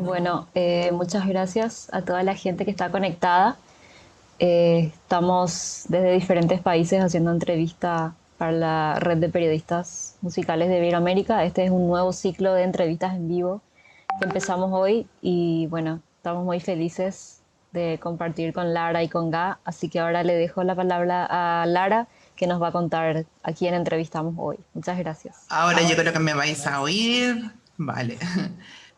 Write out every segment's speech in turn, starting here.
Bueno, muchas gracias a toda la gente que está conectada. Estamos desde diferentes países haciendo entrevista para la red de periodistas musicales de Iberoamérica. Este es un nuevo ciclo de entrevistas en vivo que empezamos hoy y bueno, estamos muy felices de compartir con Lara y con Ga. Así que ahora le dejo la palabra a Lara que nos va a contar a quién entrevistamos hoy. Muchas gracias. Ahora yo creo que me vais a oír. Vale.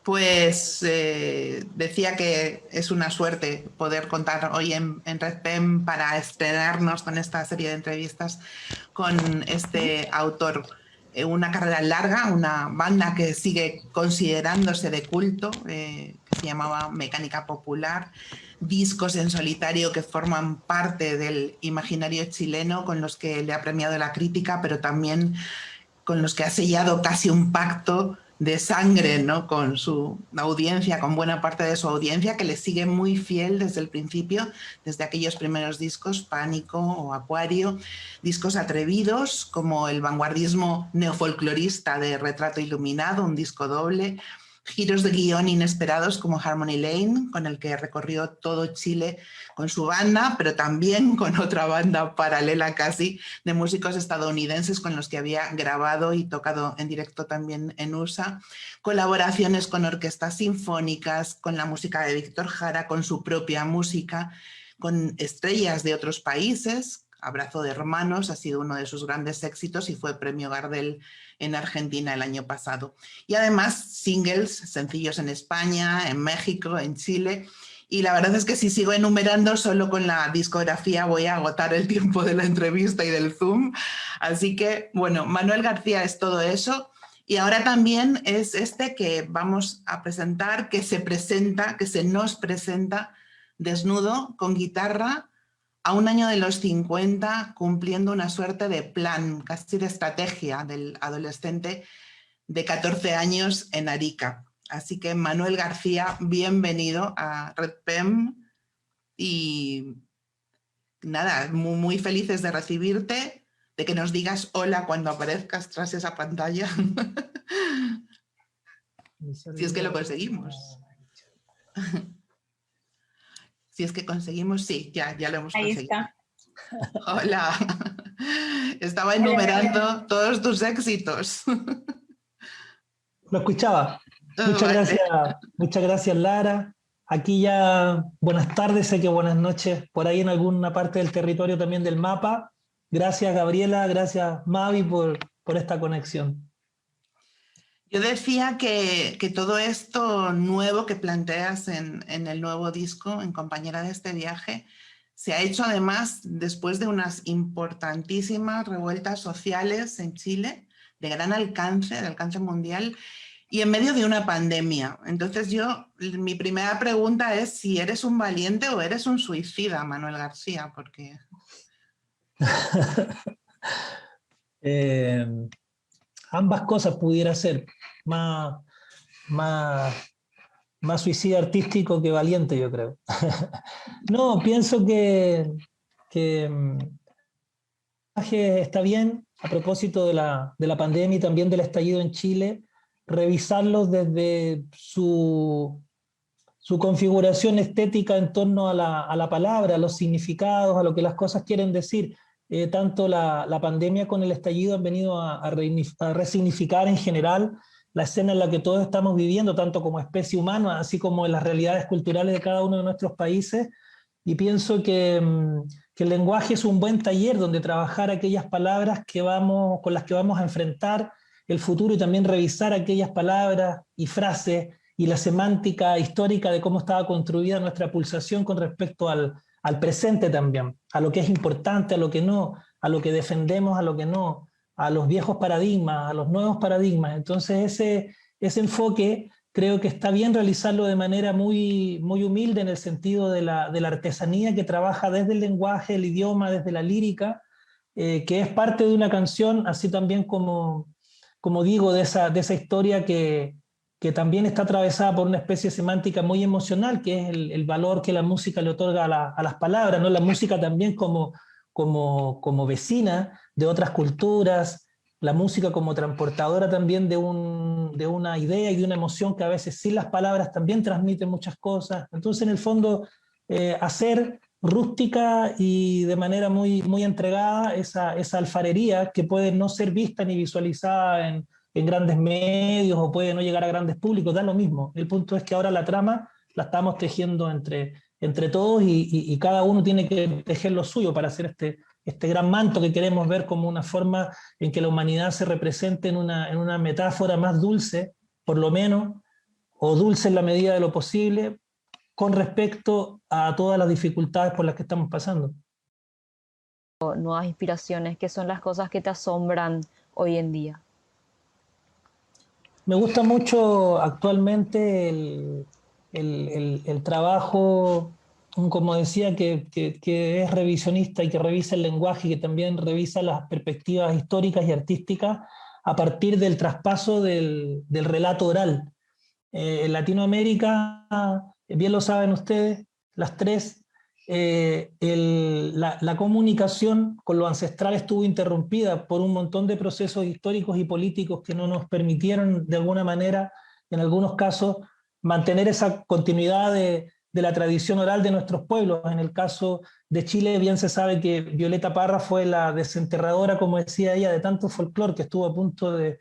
Pues decía que es una suerte poder contar hoy en Red Pen para estrenarnos con esta serie de entrevistas con este autor. Una carrera larga, una banda que sigue considerándose de culto, que se llamaba Mecánica Popular, discos en solitario que forman parte del imaginario chileno, con los que le ha premiado la crítica, pero también con los que ha sellado casi un pacto de sangre, ¿no? Con su audiencia, con buena parte de su audiencia, que le sigue muy fiel desde el principio, desde aquellos primeros discos, Pánico o Acuario, discos atrevidos como el vanguardismo neofolclorista de Retrato Iluminado, un disco doble, giros de guión inesperados como Harmony Lane, con el que recorrió todo Chile con su banda, pero también con otra banda paralela casi de músicos estadounidenses con los que había grabado y tocado en directo también en USA, colaboraciones con orquestas sinfónicas, con la música de Víctor Jara, con su propia música, con estrellas de otros países. Abrazo de Hermanos ha sido uno de sus grandes éxitos y fue premio Gardel en Argentina el año pasado. Y además singles, sencillos en España, en México, en Chile. Y la verdad es que si sigo enumerando, solo con la discografía voy a agotar el tiempo de la entrevista y del Zoom. Así que, bueno, Manuel García es todo eso. Y ahora también es este que vamos a presentar, que se nos presenta desnudo, con guitarra, a un año de los 50, cumpliendo una suerte de plan, casi de estrategia del adolescente de 14 años en Arica. Así que Manuel García, bienvenido a Red Pem y nada, muy felices de recibirte, de que nos digas hola cuando aparezcas tras esa pantalla. Si es que lo conseguimos. Si es que conseguimos, sí, ya lo hemos conseguido. Ahí está. Hola. Estaba enumerando todos tus éxitos. Lo escuchaba. Vale. Muchas gracias, Lara. Aquí ya, buenas tardes, sé que buenas noches, por ahí en alguna parte del territorio también del mapa. Gracias, Gabriela, gracias, Mavi, por esta conexión. Yo decía que todo esto nuevo que planteas en el nuevo disco, en Compañera de este viaje, se ha hecho además después de unas importantísimas revueltas sociales en Chile, de gran alcance, de alcance mundial, y en medio de una pandemia. Entonces mi primera pregunta es si eres un valiente o eres un suicida, Manuel García, porque... Ambas cosas pudiera ser, más suicida artístico que valiente, yo creo. No, pienso que está bien, a propósito de la pandemia y también del estallido en Chile, revisarlos desde su configuración estética en torno a la palabra, a los significados, a lo que las cosas quieren decir. Tanto la pandemia con el estallido han venido a resignificar en general la escena en la que todos estamos viviendo, tanto como especie humana, así como en las realidades culturales de cada uno de nuestros países, y pienso que el lenguaje es un buen taller donde trabajar aquellas palabras con las que vamos a enfrentar el futuro y también revisar aquellas palabras y frases y la semántica histórica de cómo estaba construida nuestra pulsación con respecto al presente también, a lo que es importante, a lo que no, a lo que defendemos, a lo que no, a los viejos paradigmas, a los nuevos paradigmas. Entonces ese enfoque creo que está bien realizarlo de manera muy humilde en el sentido de la artesanía que trabaja desde el lenguaje, el idioma, desde la lírica, que es parte de una canción, así también como digo, de esa historia que también está atravesada por una especie semántica muy emocional, que es el valor que la música le otorga a las palabras, ¿no? La música también como vecina de otras culturas, la música como transportadora también de una idea y de una emoción que a veces sin las palabras también transmite muchas cosas. Entonces, en el fondo, hacer rústica y de manera muy entregada esa alfarería que puede no ser vista ni visualizada en grandes medios o puede no llegar a grandes públicos, da lo mismo. El punto es que ahora la trama la estamos tejiendo entre todos y cada uno tiene que tejer lo suyo para hacer este gran manto que queremos ver como una forma en que la humanidad se represente en una metáfora más dulce, por lo menos, o dulce en la medida de lo posible, con respecto a todas las dificultades por las que estamos pasando. Nuevas inspiraciones, ¿qué son las cosas que te asombran hoy en día? Me gusta mucho actualmente el trabajo, como decía, que es revisionista y que revisa el lenguaje y que también revisa las perspectivas históricas y artísticas a partir del traspaso del relato oral. En Latinoamérica, bien lo saben ustedes, las tres, la comunicación con lo ancestral estuvo interrumpida por un montón de procesos históricos y políticos que no nos permitieron de alguna manera, en algunos casos, mantener esa continuidad de la tradición oral de nuestros pueblos. En el caso de Chile, bien se sabe que Violeta Parra fue la desenterradora, como decía ella, de tanto folclore que estuvo a punto de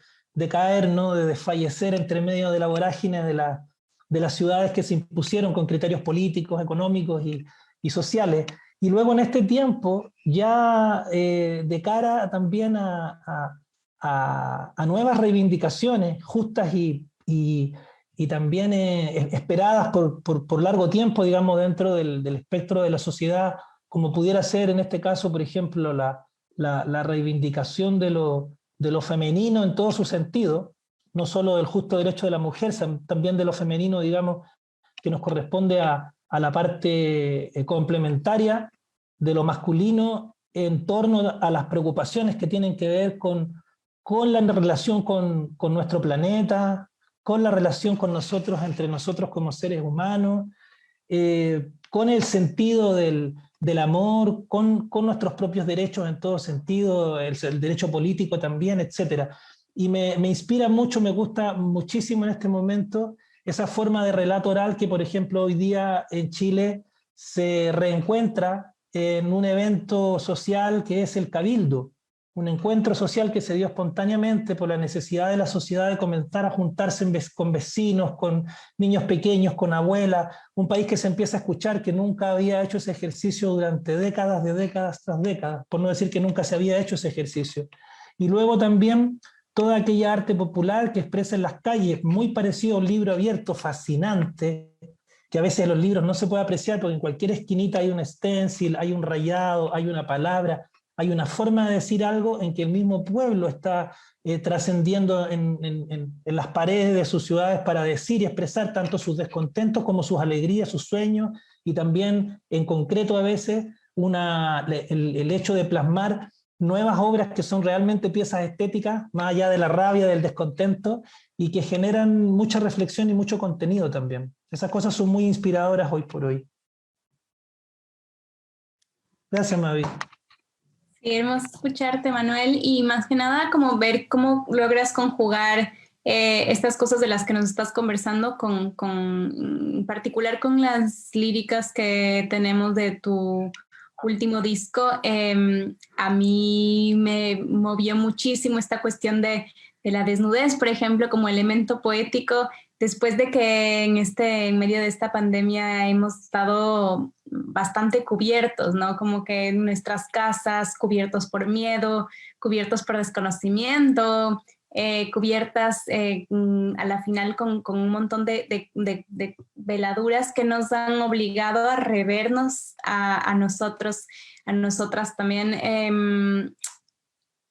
caer, ¿no? De desfallecer entre medio de la vorágine de las ciudades que se impusieron con criterios políticos, económicos y sociales. Y luego en este tiempo, ya de cara también a nuevas reivindicaciones justas y también esperadas por largo tiempo, digamos, dentro del espectro de la sociedad, como pudiera ser en este caso, por ejemplo, la reivindicación de lo femenino en todo su sentido, no solo del justo derecho de la mujer, también de lo femenino, digamos, que nos corresponde a la parte complementaria de lo masculino en torno a las preocupaciones que tienen que ver con la relación con nuestro planeta, con la relación con nosotros, entre nosotros como seres humanos, con el sentido del amor, con nuestros propios derechos en todo sentido, el derecho político también, etcétera. Y me inspira mucho, me gusta muchísimo en este momento esa forma de relato oral que, por ejemplo, hoy día en Chile se reencuentra en un evento social que es el Cabildo, un encuentro social que se dio espontáneamente por la necesidad de la sociedad de comenzar a juntarse con vecinos, con niños pequeños, con abuelas, un país que se empieza a escuchar que nunca había hecho ese ejercicio durante décadas, de décadas tras décadas, por no decir que nunca se había hecho ese ejercicio. Y luego también toda aquella arte popular que expresa en las calles, muy parecido a un libro abierto, fascinante, que a veces en los libros no se puede apreciar porque en cualquier esquinita hay un stencil, hay un rayado, hay una palabra, hay una forma de decir algo en que el mismo pueblo está trascendiendo en las paredes de sus ciudades para decir y expresar tanto sus descontentos como sus alegrías, sus sueños, y también en concreto a veces el hecho de plasmar nuevas obras que son realmente piezas estéticas, más allá de la rabia, del descontento, y que generan mucha reflexión y mucho contenido también. Esas cosas son muy inspiradoras hoy por hoy. Gracias, Mavi. Sí, hermoso escucharte, Manuel, y más que nada como ver cómo logras conjugar estas cosas de las que nos estás conversando en particular con las líricas que tenemos de tu último disco. A mí me movió muchísimo esta cuestión de la desnudez, por ejemplo, como elemento poético, después de que en medio de esta pandemia hemos estado bastante cubiertos, ¿no? Como que en nuestras casas, cubiertos por miedo, cubiertos por desconocimiento, cubiertas a la final con un montón de veladuras que nos han obligado a revernos a nosotros, a nosotras también.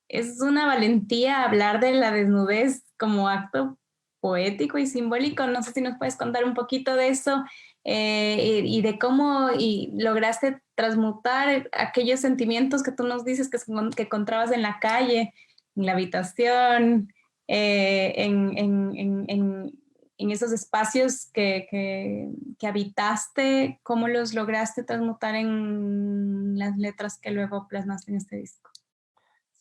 Es una valentía hablar de la desnudez como acto poético y simbólico. No sé si nos puedes contar un poquito de eso y de cómo lograste transmutar aquellos sentimientos que tú nos dices que encontrabas en la calle, en la habitación, en esos espacios que habitaste, cómo los lograste transmutar en las letras que luego plasmaste en este disco.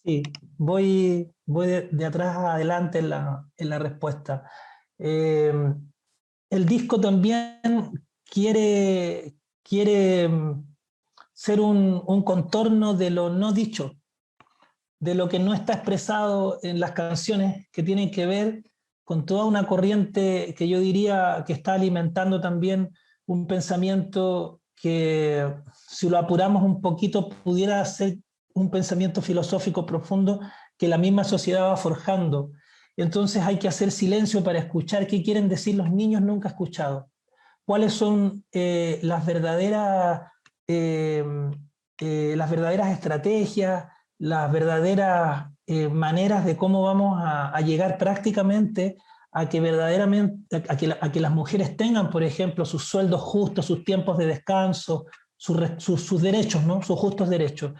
Sí, voy de atrás a adelante en la respuesta. Eh, el disco también quiere ser un contorno de lo no dicho, de lo que no está expresado en las canciones, que tienen que ver con toda una corriente que yo diría que está alimentando también un pensamiento que, si lo apuramos un poquito, pudiera ser un pensamiento filosófico profundo que la misma sociedad va forjando. Entonces hay que hacer silencio para escuchar qué quieren decir los niños nunca escuchados, cuáles son eh, las verdaderas estrategias, las verdaderas maneras de cómo vamos a llegar prácticamente a que verdaderamente, a que las mujeres tengan, por ejemplo, sus sueldos justos, sus tiempos de descanso, sus derechos, ¿no? Sus justos derechos.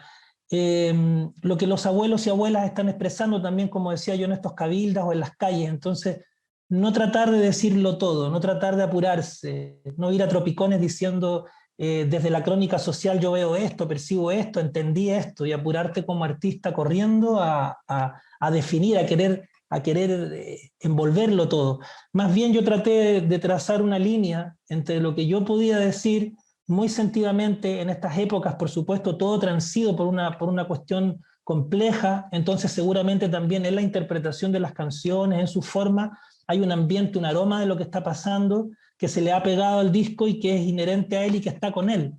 Lo que los abuelos y abuelas están expresando también, como decía yo, en estos cabildas o en las calles. Entonces, no tratar de decirlo todo, no tratar de apurarse, no ir a tropicones diciendo desde la crónica social yo veo esto, percibo esto, entendí esto, y apurarte como artista corriendo a definir, a querer envolverlo todo. Más bien yo traté de trazar una línea entre lo que yo podía decir muy sentidamente en estas épocas, por supuesto, todo transido por una cuestión compleja, entonces seguramente también en la interpretación de las canciones, en su forma, hay un ambiente, un aroma de lo que está pasando, que se le ha pegado al disco y que es inherente a él y que está con él.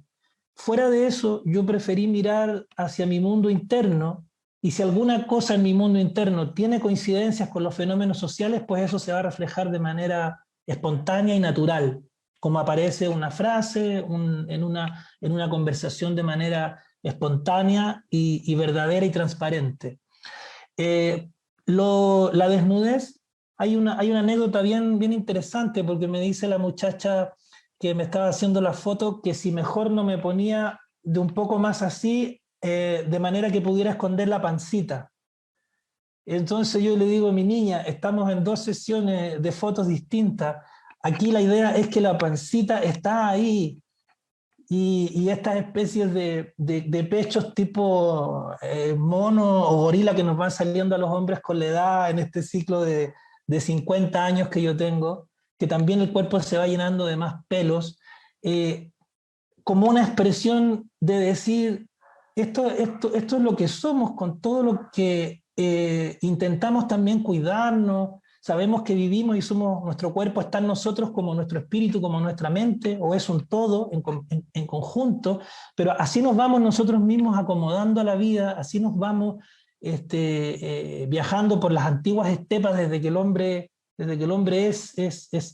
Fuera de eso, yo preferí mirar hacia mi mundo interno, y si alguna cosa en mi mundo interno tiene coincidencias con los fenómenos sociales, pues eso se va a reflejar de manera espontánea y natural, como aparece una frase en una conversación de manera espontánea y verdadera y transparente. Eh, la desnudez, hay una anécdota bien interesante, porque me dice la muchacha que me estaba haciendo la foto que si mejor no me ponía de un poco más así, de manera que pudiera esconder la pancita. Entonces yo le digo, mi niña, estamos en dos sesiones de fotos distintas. Aquí la idea es que la pancita está ahí, y estas especies de pechos tipo mono o gorila que nos van saliendo a los hombres con la edad en este ciclo de 50 años que yo tengo, que también el cuerpo se va llenando de más pelos, eh, como una expresión de decir, esto es lo que somos, con todo lo que intentamos también cuidarnos, sabemos que vivimos y somos, nuestro cuerpo está en nosotros como nuestro espíritu, como nuestra mente, o es un todo en conjunto, pero así nos vamos nosotros mismos acomodando a la vida, así nos vamos viajando por las antiguas estepas desde que el hombre es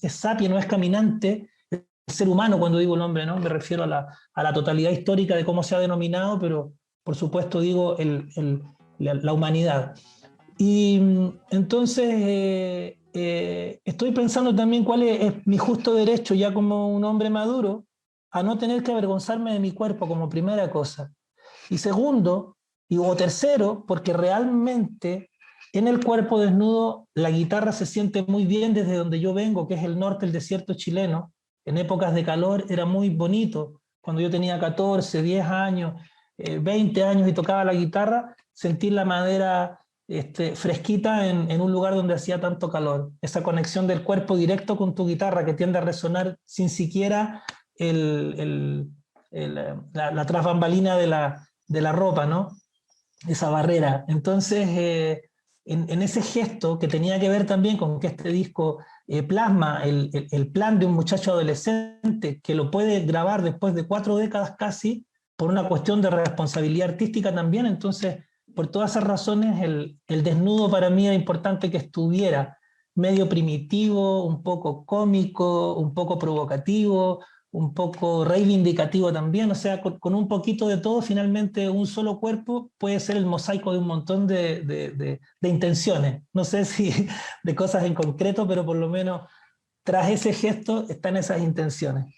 sapien, no es caminante, ser humano. Cuando digo el hombre, ¿no? Me refiero a la totalidad histórica de cómo se ha denominado, pero por supuesto digo la humanidad. Y entonces estoy pensando también cuál es mi justo derecho ya como un hombre maduro a no tener que avergonzarme de mi cuerpo como primera cosa. Y segundo, o tercero, porque realmente en el cuerpo desnudo la guitarra se siente muy bien desde donde yo vengo, que es el norte, el desierto chileno. En épocas de calor era muy bonito. Cuando yo tenía 14, 10 años, 20 años y tocaba la guitarra, sentir la madera fresquita en un lugar donde hacía tanto calor. Esa conexión del cuerpo directo con tu guitarra que tiende a resonar sin siquiera la trasbambalina de la ropa, ¿no? Esa barrera. Entonces, en ese gesto que tenía que ver también con que este disco plasma el plan de un muchacho adolescente que lo puede grabar después de 4 décadas casi, por una cuestión de responsabilidad artística también. Entonces, por todas esas razones, el desnudo para mí era importante que estuviera medio primitivo, un poco cómico, un poco provocativo, un poco reivindicativo también, o sea, con un poquito de todo, finalmente un solo cuerpo puede ser el mosaico de un montón de intenciones. No sé si de cosas en concreto, pero por lo menos tras ese gesto están esas intenciones.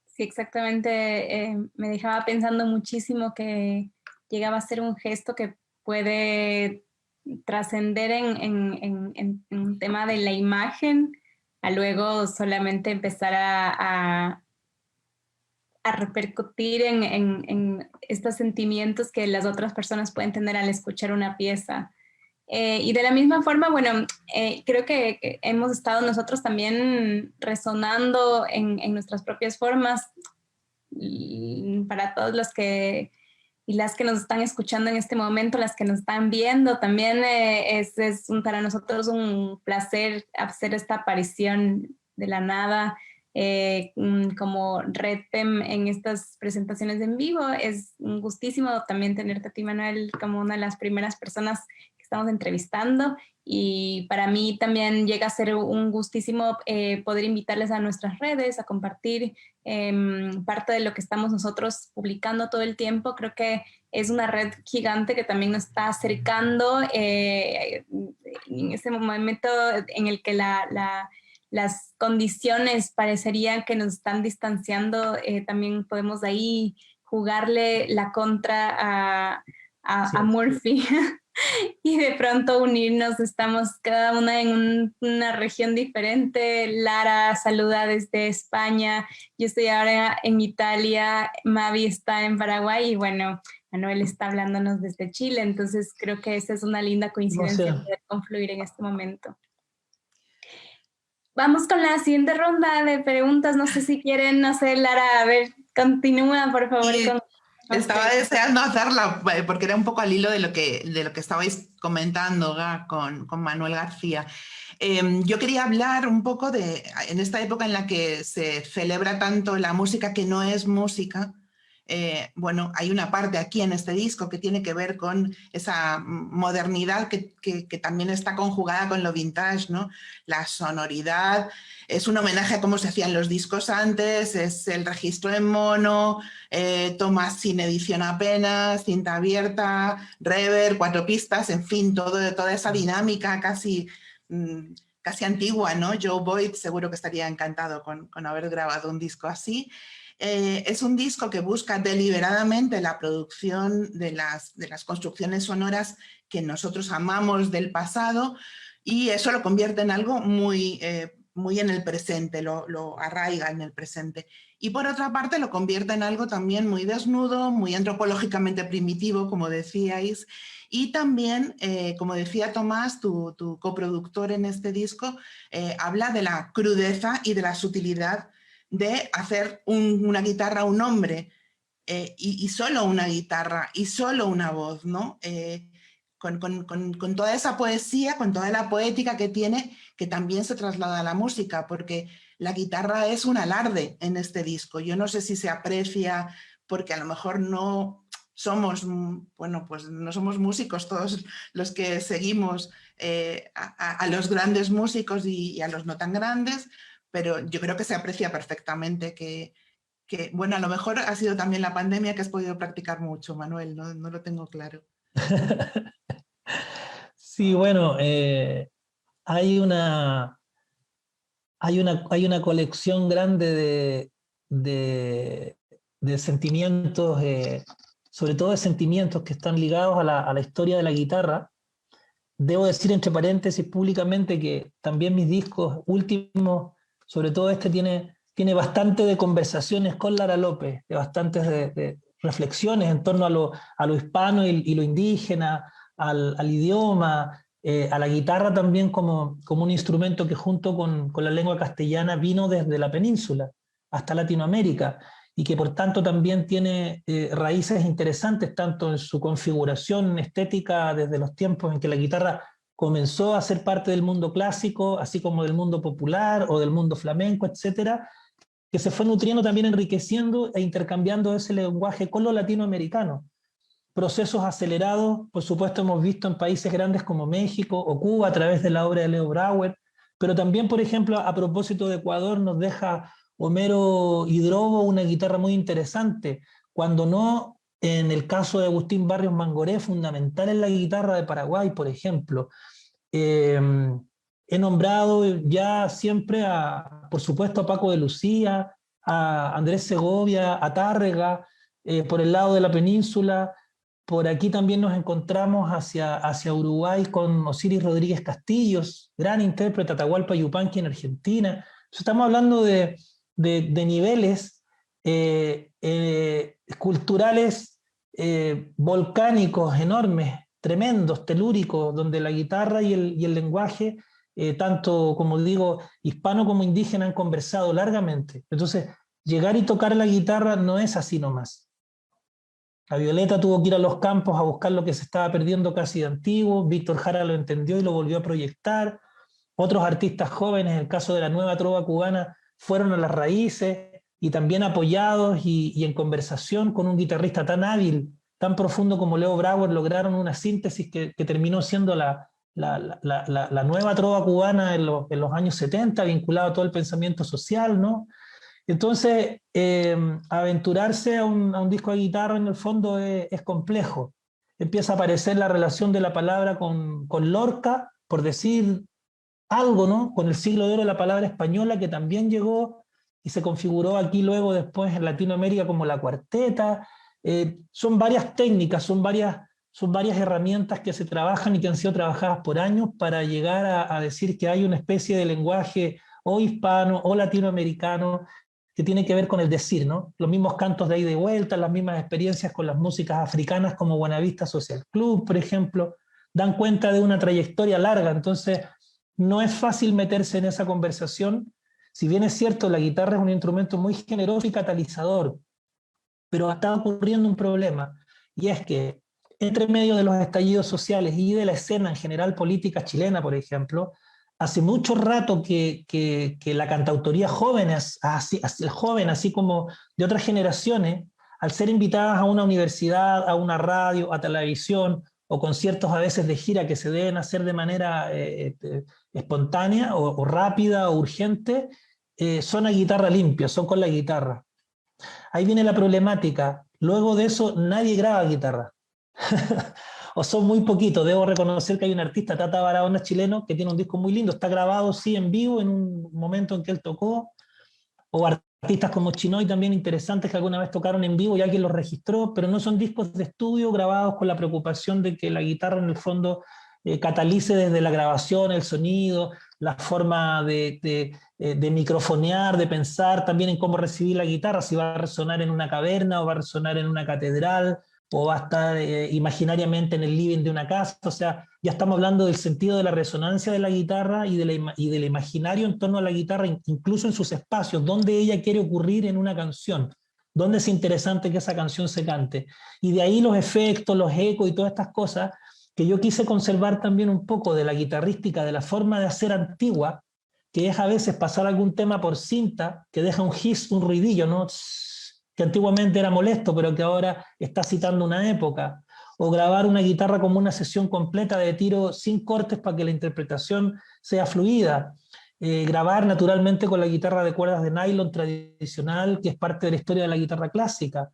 Sí, exactamente. Me dejaba pensando muchísimo que llegaba a ser un gesto que puede trascender en un tema de la imagen, a luego solamente empezar a repercutir en estos sentimientos que las otras personas pueden tener al escuchar una pieza. Y de la misma forma, bueno, creo que hemos estado nosotros también resonando en nuestras propias formas. Y para todos los que y las que nos están escuchando en este momento, las que nos están viendo, también para nosotros un placer hacer esta aparición de la nada como Red PEM en estas presentaciones en vivo. Es un gustísimo también tenerte a ti, Manuel, como una de las primeras personas que estamos entrevistando, y para mí también llega a ser un gustísimo poder invitarles a nuestras redes, a compartir parte de lo que estamos nosotros publicando todo el tiempo. Creo que es una red gigante que también nos está acercando en ese momento en el que las condiciones parecerían que nos están distanciando. También podemos de ahí jugarle la contra a Murphy y de pronto unirnos. Estamos cada una en una región diferente. Lara saluda desde España, yo estoy ahora en Italia, Mavi está en Paraguay y bueno, Manuel está hablándonos desde Chile. Entonces creo que esa es una linda coincidencia poder confluir en este momento. Vamos con la siguiente ronda de preguntas. No sé si quieren, no sé, Lara, a ver, continúa, por favor. Estaba deseando hacerla, porque era un poco al hilo de lo que estabais comentando con Manuel García. Yo quería hablar un poco en esta época en la que se celebra tanto la música que no es música. Bueno, hay una parte aquí en este disco que tiene que ver con esa modernidad que también está conjugada con lo vintage, ¿no? La sonoridad es un homenaje a cómo se hacían los discos antes, es el registro en mono, tomas sin edición apenas, cinta abierta, reverb, 4 pistas, en fin, toda esa dinámica casi antigua, ¿no? Joe Boyd seguro que estaría encantado con haber grabado un disco así. Es un disco que busca deliberadamente la producción de las construcciones sonoras que nosotros amamos del pasado, y eso lo convierte en algo muy en el presente, lo arraiga en el presente. Y por otra parte lo convierte en algo también muy desnudo, muy antropológicamente primitivo, como decíais, y también, como decía Tomás, tu coproductor en este disco, habla de la crudeza y de la sutilidad de hacer una guitarra un hombre, y solo una guitarra y solo una voz, ¿no? Con toda esa poesía, con toda la poética que tiene, que también se traslada a la música, porque la guitarra es un alarde en este disco. Yo no sé si se aprecia porque a lo mejor no somos, bueno, pues no somos músicos todos los que seguimos a los grandes músicos y a los no tan grandes, pero yo creo que se aprecia perfectamente que, bueno, a lo mejor ha sido también la pandemia que has podido practicar mucho, Manuel, no lo tengo claro. Sí, bueno, hay una colección grande de sentimientos, sobre todo de sentimientos que están ligados a la historia de la guitarra. Debo decir entre paréntesis públicamente que también mis discos últimos, sobre todo este, tiene bastante de conversaciones con Lara López, de bastantes de reflexiones en torno a lo hispano y lo indígena, al idioma, a la guitarra también como un instrumento que junto con la lengua castellana vino desde la península hasta Latinoamérica, y que por tanto también tiene raíces interesantes tanto en su configuración estética desde los tiempos en que la guitarra comenzó a ser parte del mundo clásico, así como del mundo popular o del mundo flamenco, etcétera, que se fue nutriendo, también enriqueciendo e intercambiando ese lenguaje con lo latinoamericano. Procesos acelerados, por supuesto, hemos visto en países grandes como México o Cuba a través de la obra de Leo Brauer, pero también, por ejemplo, a propósito de Ecuador, nos deja Homero Hidrobo una guitarra muy interesante, cuando no, en el caso de Agustín Barrios Mangoré, fundamental en la guitarra de Paraguay, por ejemplo. He nombrado ya siempre, por supuesto, a Paco de Lucía, a Andrés Segovia, a Tárrega, por el lado de la península. Por aquí también nos encontramos hacia Uruguay con Osiris Rodríguez Castillos, gran intérprete, Atahualpa Yupanqui en Argentina. Entonces, estamos hablando de niveles culturales volcánicos enormes, tremendos, telúricos, donde la guitarra y el lenguaje, tanto como digo, hispano como indígena, han conversado largamente. Entonces, llegar y tocar la guitarra no es así nomás. La Violeta tuvo que ir a los campos a buscar lo que se estaba perdiendo casi de antiguo, Víctor Jara lo entendió y lo volvió a proyectar, otros artistas jóvenes, en el caso de la nueva trova cubana, fueron a las raíces y también apoyados y en conversación con un guitarrista tan hábil, tan profundo como Leo Brauer, lograron una síntesis que terminó siendo la nueva trova cubana en los años 70, vinculado a todo el pensamiento social, ¿no? Entonces, aventurarse a un disco de guitarra en el fondo es complejo. Empieza a aparecer la relación de la palabra con Lorca, por decir algo, ¿no? Con el siglo de oro de la palabra española, que también llegó y se configuró aquí luego después en Latinoamérica como la cuarteta. Son varias técnicas, son varias herramientas que se trabajan y que han sido trabajadas por años para llegar a decir que hay una especie de lenguaje o hispano o latinoamericano que tiene que ver con el decir, ¿no? Los mismos cantos de ida y vuelta, las mismas experiencias con las músicas africanas como Buenavista Social Club, por ejemplo, dan cuenta de una trayectoria larga. Entonces, no es fácil meterse en esa conversación. Si bien es cierto, la guitarra es un instrumento muy generoso y catalizador, pero está ocurriendo un problema, y es que entre medio de los estallidos sociales y de la escena en general política chilena, por ejemplo, hace mucho rato que la cantautoría joven, así como de otras generaciones, al ser invitadas a una universidad, a una radio, a televisión, o conciertos a veces de gira que se deben hacer de manera espontánea o rápida o urgente, son a guitarra limpia, son con la guitarra. Ahí viene la problemática. Luego de eso, nadie graba guitarra. O son muy poquitos. Debo reconocer que hay un artista, Tata Barahona, chileno, que tiene un disco muy lindo. Está grabado, sí, en vivo, en un momento en que él tocó. O artistas como Chinoy, también interesantes, que alguna vez tocaron en vivo y alguien los registró, pero no son discos de estudio grabados con la preocupación de que la guitarra, en el fondo, catalice desde la grabación, el sonido, la forma de microfonear, de pensar también en cómo recibir la guitarra, si va a resonar en una caverna o va a resonar en una catedral, o va a estar imaginariamente en el living de una casa. O sea, ya estamos hablando del sentido de la resonancia de la guitarra y del imaginario en torno a la guitarra, incluso en sus espacios, donde ella quiere ocurrir en una canción, donde es interesante que esa canción se cante. Y de ahí los efectos, los ecos y todas estas cosas que yo quise conservar también un poco de la guitarrística, de la forma de hacer antigua, que es a veces pasar algún tema por cinta, que deja un hiss, un ruidillo, ¿no? Que antiguamente era molesto, pero que ahora está citando una época, o grabar una guitarra como una sesión completa de tiro sin cortes para que la interpretación sea fluida, grabar naturalmente con la guitarra de cuerdas de nylon tradicional, que es parte de la historia de la guitarra clásica.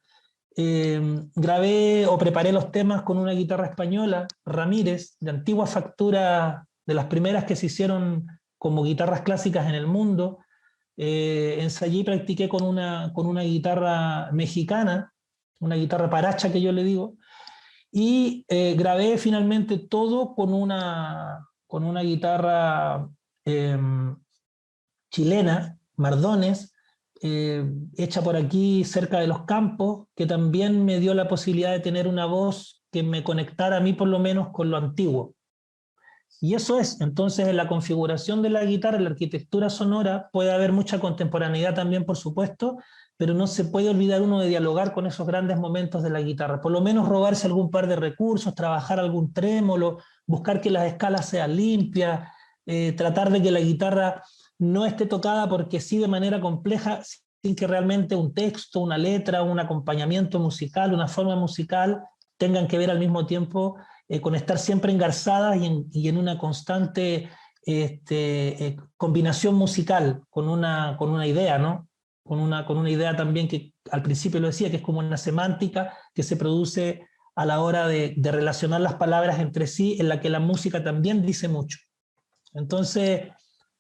Grabé o preparé los temas con una guitarra española, Ramírez, de antigua factura, de las primeras que se hicieron como guitarras clásicas en el mundo. Ensayé y practiqué con una guitarra mexicana, una guitarra paracha que yo le digo, y grabé finalmente todo con una guitarra chilena, Mardones, hecha por aquí cerca de los campos, que también me dio la posibilidad de tener una voz que me conectara a mí por lo menos con lo antiguo. Y eso es, entonces en la configuración de la guitarra, en la arquitectura sonora, puede haber mucha contemporaneidad también, por supuesto, pero no se puede olvidar uno de dialogar con esos grandes momentos de la guitarra. Por lo menos robarse algún par de recursos, trabajar algún trémolo, buscar que las escalas sean limpias, tratar de que la guitarra no esté tocada porque sí de manera compleja, sin que realmente un texto, una letra, un acompañamiento musical, una forma musical tengan que ver al mismo tiempo con estar siempre engarzadas y en una constante combinación musical con una idea, ¿no? Con una idea también que al principio lo decía, que es como una semántica que se produce a la hora de relacionar las palabras entre sí, en la que la música también dice mucho. Entonces,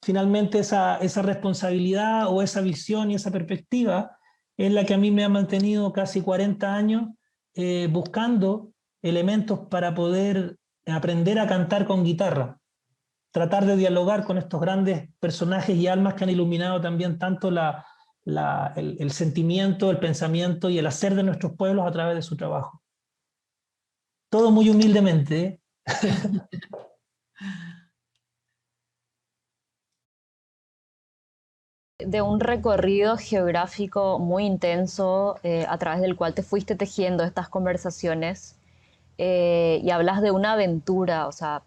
finalmente esa responsabilidad o esa visión y esa perspectiva es la que a mí me ha mantenido casi 40 años buscando elementos para poder aprender a cantar con guitarra, tratar de dialogar con estos grandes personajes y almas que han iluminado también tanto la el sentimiento, el pensamiento y el hacer de nuestros pueblos a través de su trabajo. Todo muy humildemente, ¿eh? De un recorrido geográfico muy intenso a través del cual te fuiste tejiendo estas conversaciones y hablas de una aventura, o sea,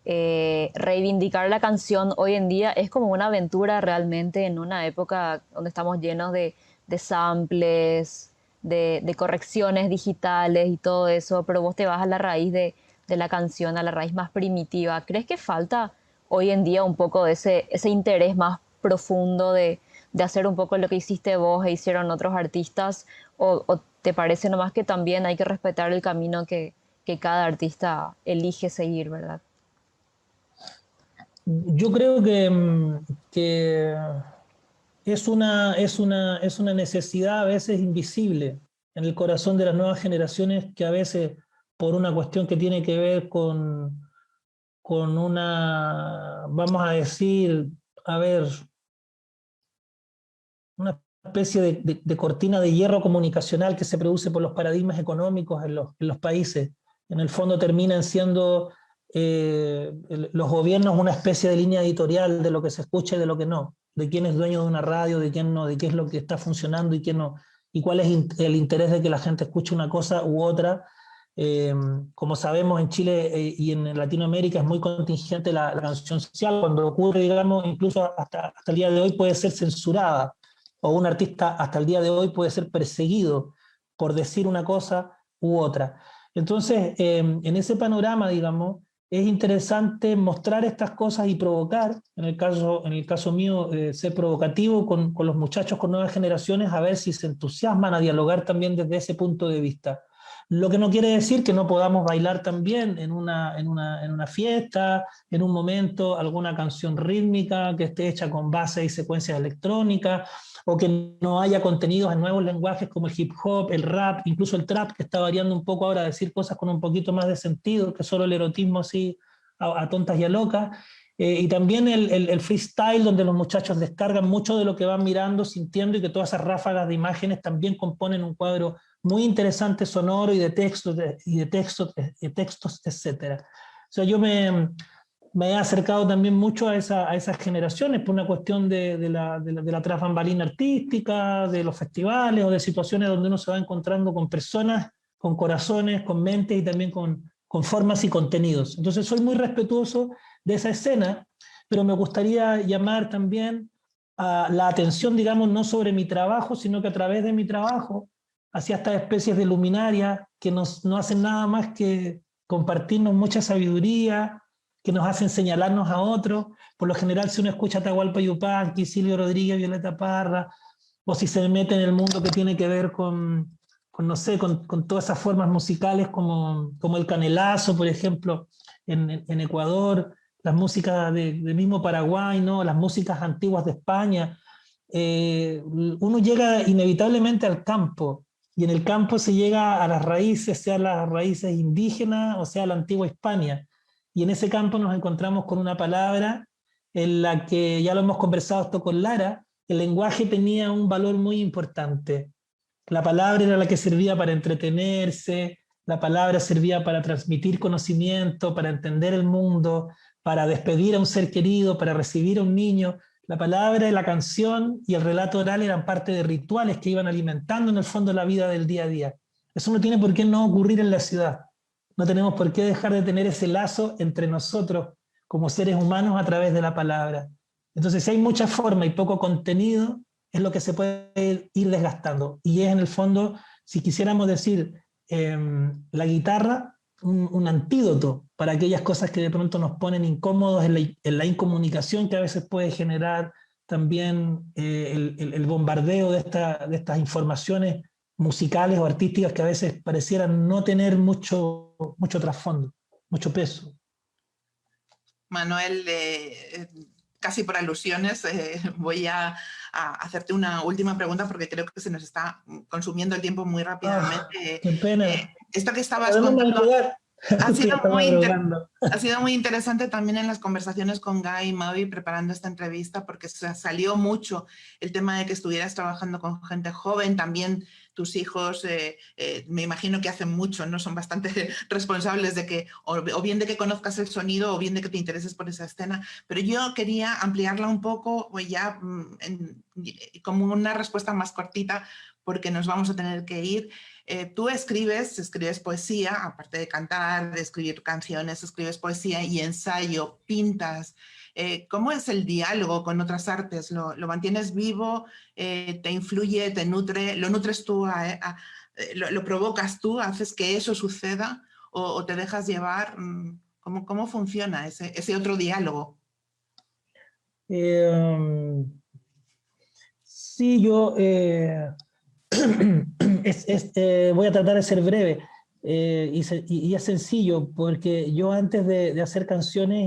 reivindicar la canción hoy en día es como una aventura realmente en una época donde estamos llenos de samples, de correcciones digitales y todo eso, pero vos te vas a la raíz de la canción, a la raíz más primitiva. ¿Crees que falta hoy en día un poco de ese interés más profundo de hacer un poco lo que hiciste vos e hicieron otros artistas? ¿O te parece nomás que también hay que respetar el camino que cada artista elige seguir, verdad? Yo creo que es una necesidad a veces invisible en el corazón de las nuevas generaciones que a veces por una cuestión que tiene que ver con una, vamos a decir, a ver, una especie de cortina de hierro comunicacional que se produce por los paradigmas económicos en los países. En el fondo terminan siendo los gobiernos una especie de línea editorial de lo que se escucha y de lo que no, de quién es dueño de una radio, de quién no, de qué es lo que está funcionando y qué no, y cuál es el interés de que la gente escuche una cosa u otra. Como sabemos, en Chile y en Latinoamérica es muy contingente la canción social. Cuando ocurre, digamos, incluso hasta el día de hoy puede ser censurada, o un artista hasta el día de hoy puede ser perseguido por decir una cosa u otra. Entonces, en ese panorama, digamos, es interesante mostrar estas cosas y provocar, en el caso mío, ser provocativo con los muchachos, con nuevas generaciones, a ver si se entusiasman a dialogar también desde ese punto de vista. Lo que no quiere decir que no podamos bailar también en una fiesta, en un momento, alguna canción rítmica que esté hecha con bases y secuencias electrónicas, o que no haya contenidos en nuevos lenguajes como el hip hop, el rap, incluso el trap, que está variando un poco ahora a decir cosas con un poquito más de sentido que solo el erotismo así a tontas y a locas. Y también el freestyle, donde los muchachos descargan mucho de lo que van mirando, sintiendo, y que todas esas ráfagas de imágenes también componen un cuadro muy interesante, sonoro y de textos, etc. O sea, yo me he acercado también mucho a esas generaciones por una cuestión de la tras bambalina artística, de los festivales o de situaciones donde uno se va encontrando con personas, con corazones, con mentes y también con formas y contenidos. Entonces soy muy respetuoso de esa escena, pero me gustaría llamar también a la atención, digamos, no sobre mi trabajo, sino que a través de mi trabajo, hacia estas especies de luminarias que no hacen nada más que compartirnos mucha sabiduría, que nos hacen señalarnos a otros. Por lo general, si uno escucha a Atahualpa Yupanqui, Silvio Rodríguez, Violeta Parra, o si se mete en el mundo que tiene que ver no sé, con todas esas formas musicales como el canelazo, por ejemplo, en Ecuador, las músicas de mismo Paraguay, ¿no? Las músicas antiguas de España, uno llega inevitablemente al campo, y en el campo se llega a las raíces, sea las raíces indígenas o sea la antigua Hispania, y en ese campo nos encontramos con una palabra en la que, ya lo hemos conversado esto con Lara, el lenguaje tenía un valor muy importante. La palabra era la que servía para entretenerse, la palabra servía para transmitir conocimiento, para entender el mundo, para despedir a un ser querido, para recibir a un niño. La palabra, la canción y el relato oral eran parte de rituales que iban alimentando en el fondo la vida del día a día. Eso no tiene por qué no ocurrir en la ciudad. No tenemos por qué dejar de tener ese lazo entre nosotros como seres humanos a través de la palabra. Entonces, si hay mucha forma y poco contenido, es lo que se puede ir desgastando. Y es en el fondo, si quisiéramos decir, la guitarra, un antídoto para aquellas cosas que de pronto nos ponen incómodos en la incomunicación que a veces puede generar también el bombardeo de estas informaciones musicales o artísticas que a veces parecieran no tener mucho trasfondo, mucho peso. Manuel, casi por alusiones, voy a hacerte una última pregunta porque creo que se nos está consumiendo el tiempo muy rápidamente. Qué pena. Esto que estabas contando, Ha Sí, sido está muy, madrugando. ha sido muy interesante también en las conversaciones con Guy y Mavi preparando esta entrevista porque salió mucho el tema de que estuvieras trabajando con gente joven, también tus hijos me imagino que hacen mucho, ¿no? Son bastante responsables de que o bien de que conozcas el sonido o bien de que te intereses por esa escena, pero yo quería ampliarla un poco pues ya como una respuesta más cortita porque nos vamos a tener que ir. Tú escribes poesía, aparte de cantar, de escribir canciones, escribes poesía y ensayo, pintas. ¿Cómo es el diálogo con otras artes? ¿Lo mantienes vivo? ¿Te influye, te nutre? ¿Lo nutres tú? ¿Lo provocas tú? ¿Haces que eso suceda? ¿O te dejas llevar? ¿Cómo funciona ese otro diálogo? Sí, yo voy a tratar de ser breve y es sencillo, porque yo antes de hacer canciones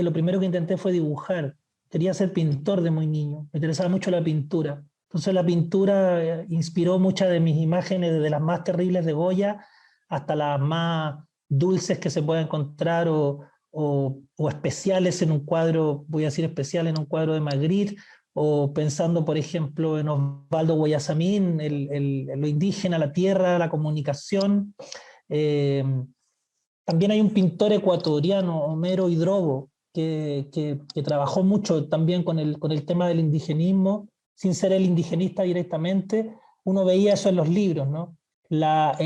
lo primero que intenté fue dibujar. Quería ser pintor de muy niño, me interesaba mucho la pintura. Entonces la pintura inspiró muchas de mis imágenes, desde las más terribles de Goya hasta las más dulces que se pueden encontrar o especiales en un cuadro, voy a decir especial en un cuadro de Magritte, o pensando, por ejemplo, en Osvaldo Guayasamín, lo indígena, la tierra, la comunicación. Eh, También hay un pintor ecuatoriano, Homero Hidrobo, que trabajó mucho también con el tema del indigenismo, sin ser el indigenista directamente. Uno veía eso en los libros, ¿no? La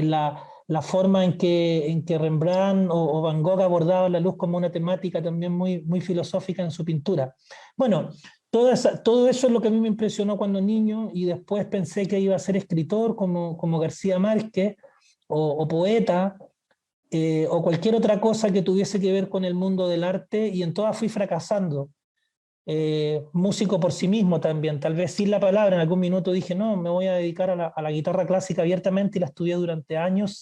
forma en que Rembrandt o Van Gogh abordaban la luz como una temática también muy filosófica en su pintura. Bueno, todo eso es lo que a mí me impresionó cuando niño y después pensé que iba a ser escritor como García Márquez o poeta o cualquier otra cosa que tuviese que ver con el mundo del arte y en todas fui fracasando. Músico por sí mismo también, tal vez sin la palabra, en algún minuto dije, no, me voy a dedicar a la guitarra clásica abiertamente y la estudié durante años,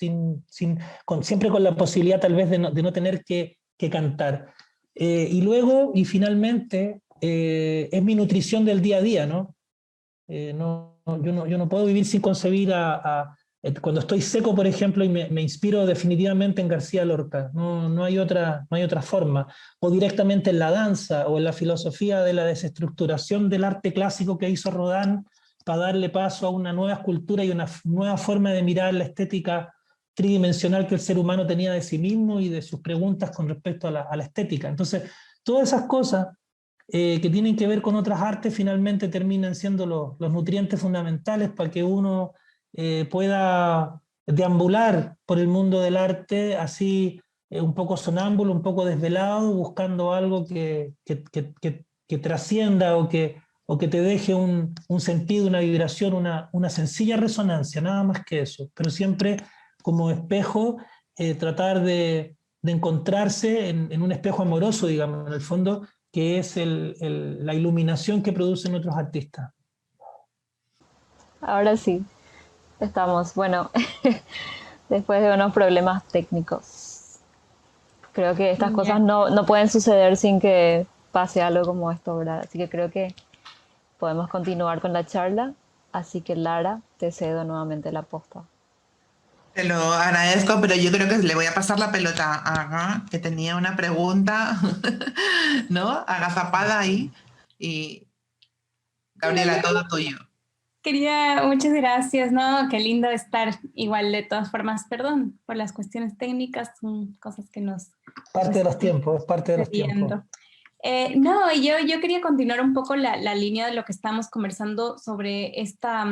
siempre con la posibilidad tal vez de no tener que cantar. Y luego, y finalmente, es mi nutrición del día a día, ¿no? Yo no puedo vivir sin concebir cuando estoy seco, por ejemplo, y me inspiro definitivamente en García Lorca, no hay otra forma, o directamente en la danza o en la filosofía de la desestructuración del arte clásico que hizo Rodin para darle paso a una nueva escultura y una nueva forma de mirar la estética tridimensional que el ser humano tenía de sí mismo y de sus preguntas con respecto a la estética. Entonces, todas esas cosas que tienen que ver con otras artes finalmente terminan siendo los nutrientes fundamentales para que uno pueda deambular por el mundo del arte así un poco sonámbulo, un poco desvelado, buscando algo que trascienda o que te deje un sentido, una vibración, una sencilla resonancia, nada más que eso, pero siempre como espejo tratar de encontrarse en un espejo amoroso, digamos, en el fondo, que es la iluminación que producen otros artistas. Ahora sí, estamos, bueno, después de unos problemas técnicos. Creo que estas cosas Ya. no pueden suceder sin que pase algo como esto, ¿verdad? Así que creo que podemos continuar con la charla. Así que Lara, te cedo nuevamente la posta. Te lo agradezco, pero yo creo que le voy a pasar la pelota a Aga, que tenía una pregunta, ¿no? Agazapada ahí. Y Sí, no, Gabriela, todo tuyo. muchas gracias, ¿no? Qué lindo estar igual de todas formas, perdón por las cuestiones técnicas, son cosas que nos Parte de los están tiempos, es parte de los tiempos. sucediendo. No, yo quería continuar un poco la línea de lo que estamos conversando sobre esta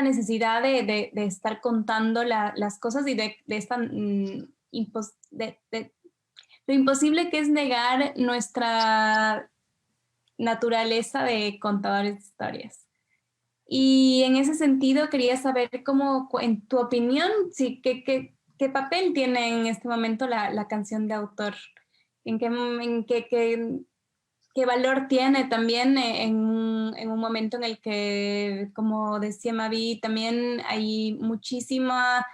necesidad de estar contando las cosas y de esta lo imposible que es negar nuestra naturaleza de contadores de historias. Y en ese sentido quería saber cómo, en tu opinión, sí, qué papel tiene en este momento la canción de autor, qué valor tiene también en un momento en el que, como decía Mavi, también hay muchísima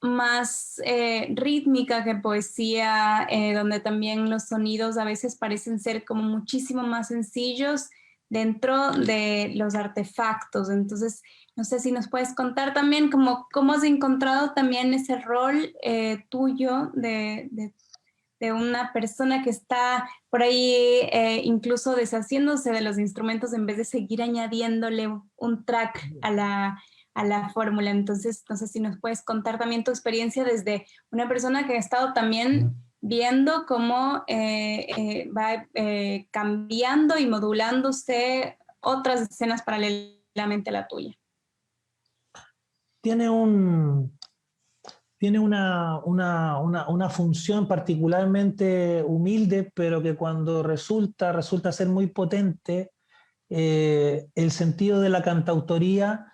más rítmica que poesía, donde también los sonidos a veces parecen ser como muchísimo más sencillos, dentro de los artefactos. Entonces, no sé si nos puedes contar también cómo has encontrado también ese rol tuyo de una persona que está por ahí incluso deshaciéndose de los instrumentos en vez de seguir añadiéndole un track a la fórmula. Entonces, no sé si nos puedes contar también tu experiencia desde una persona que ha estado también viendo cómo va cambiando y modulándose otras escenas paralelamente a la tuya. Tiene una función particularmente humilde, pero que cuando resulta ser muy potente, el sentido de la cantautoría,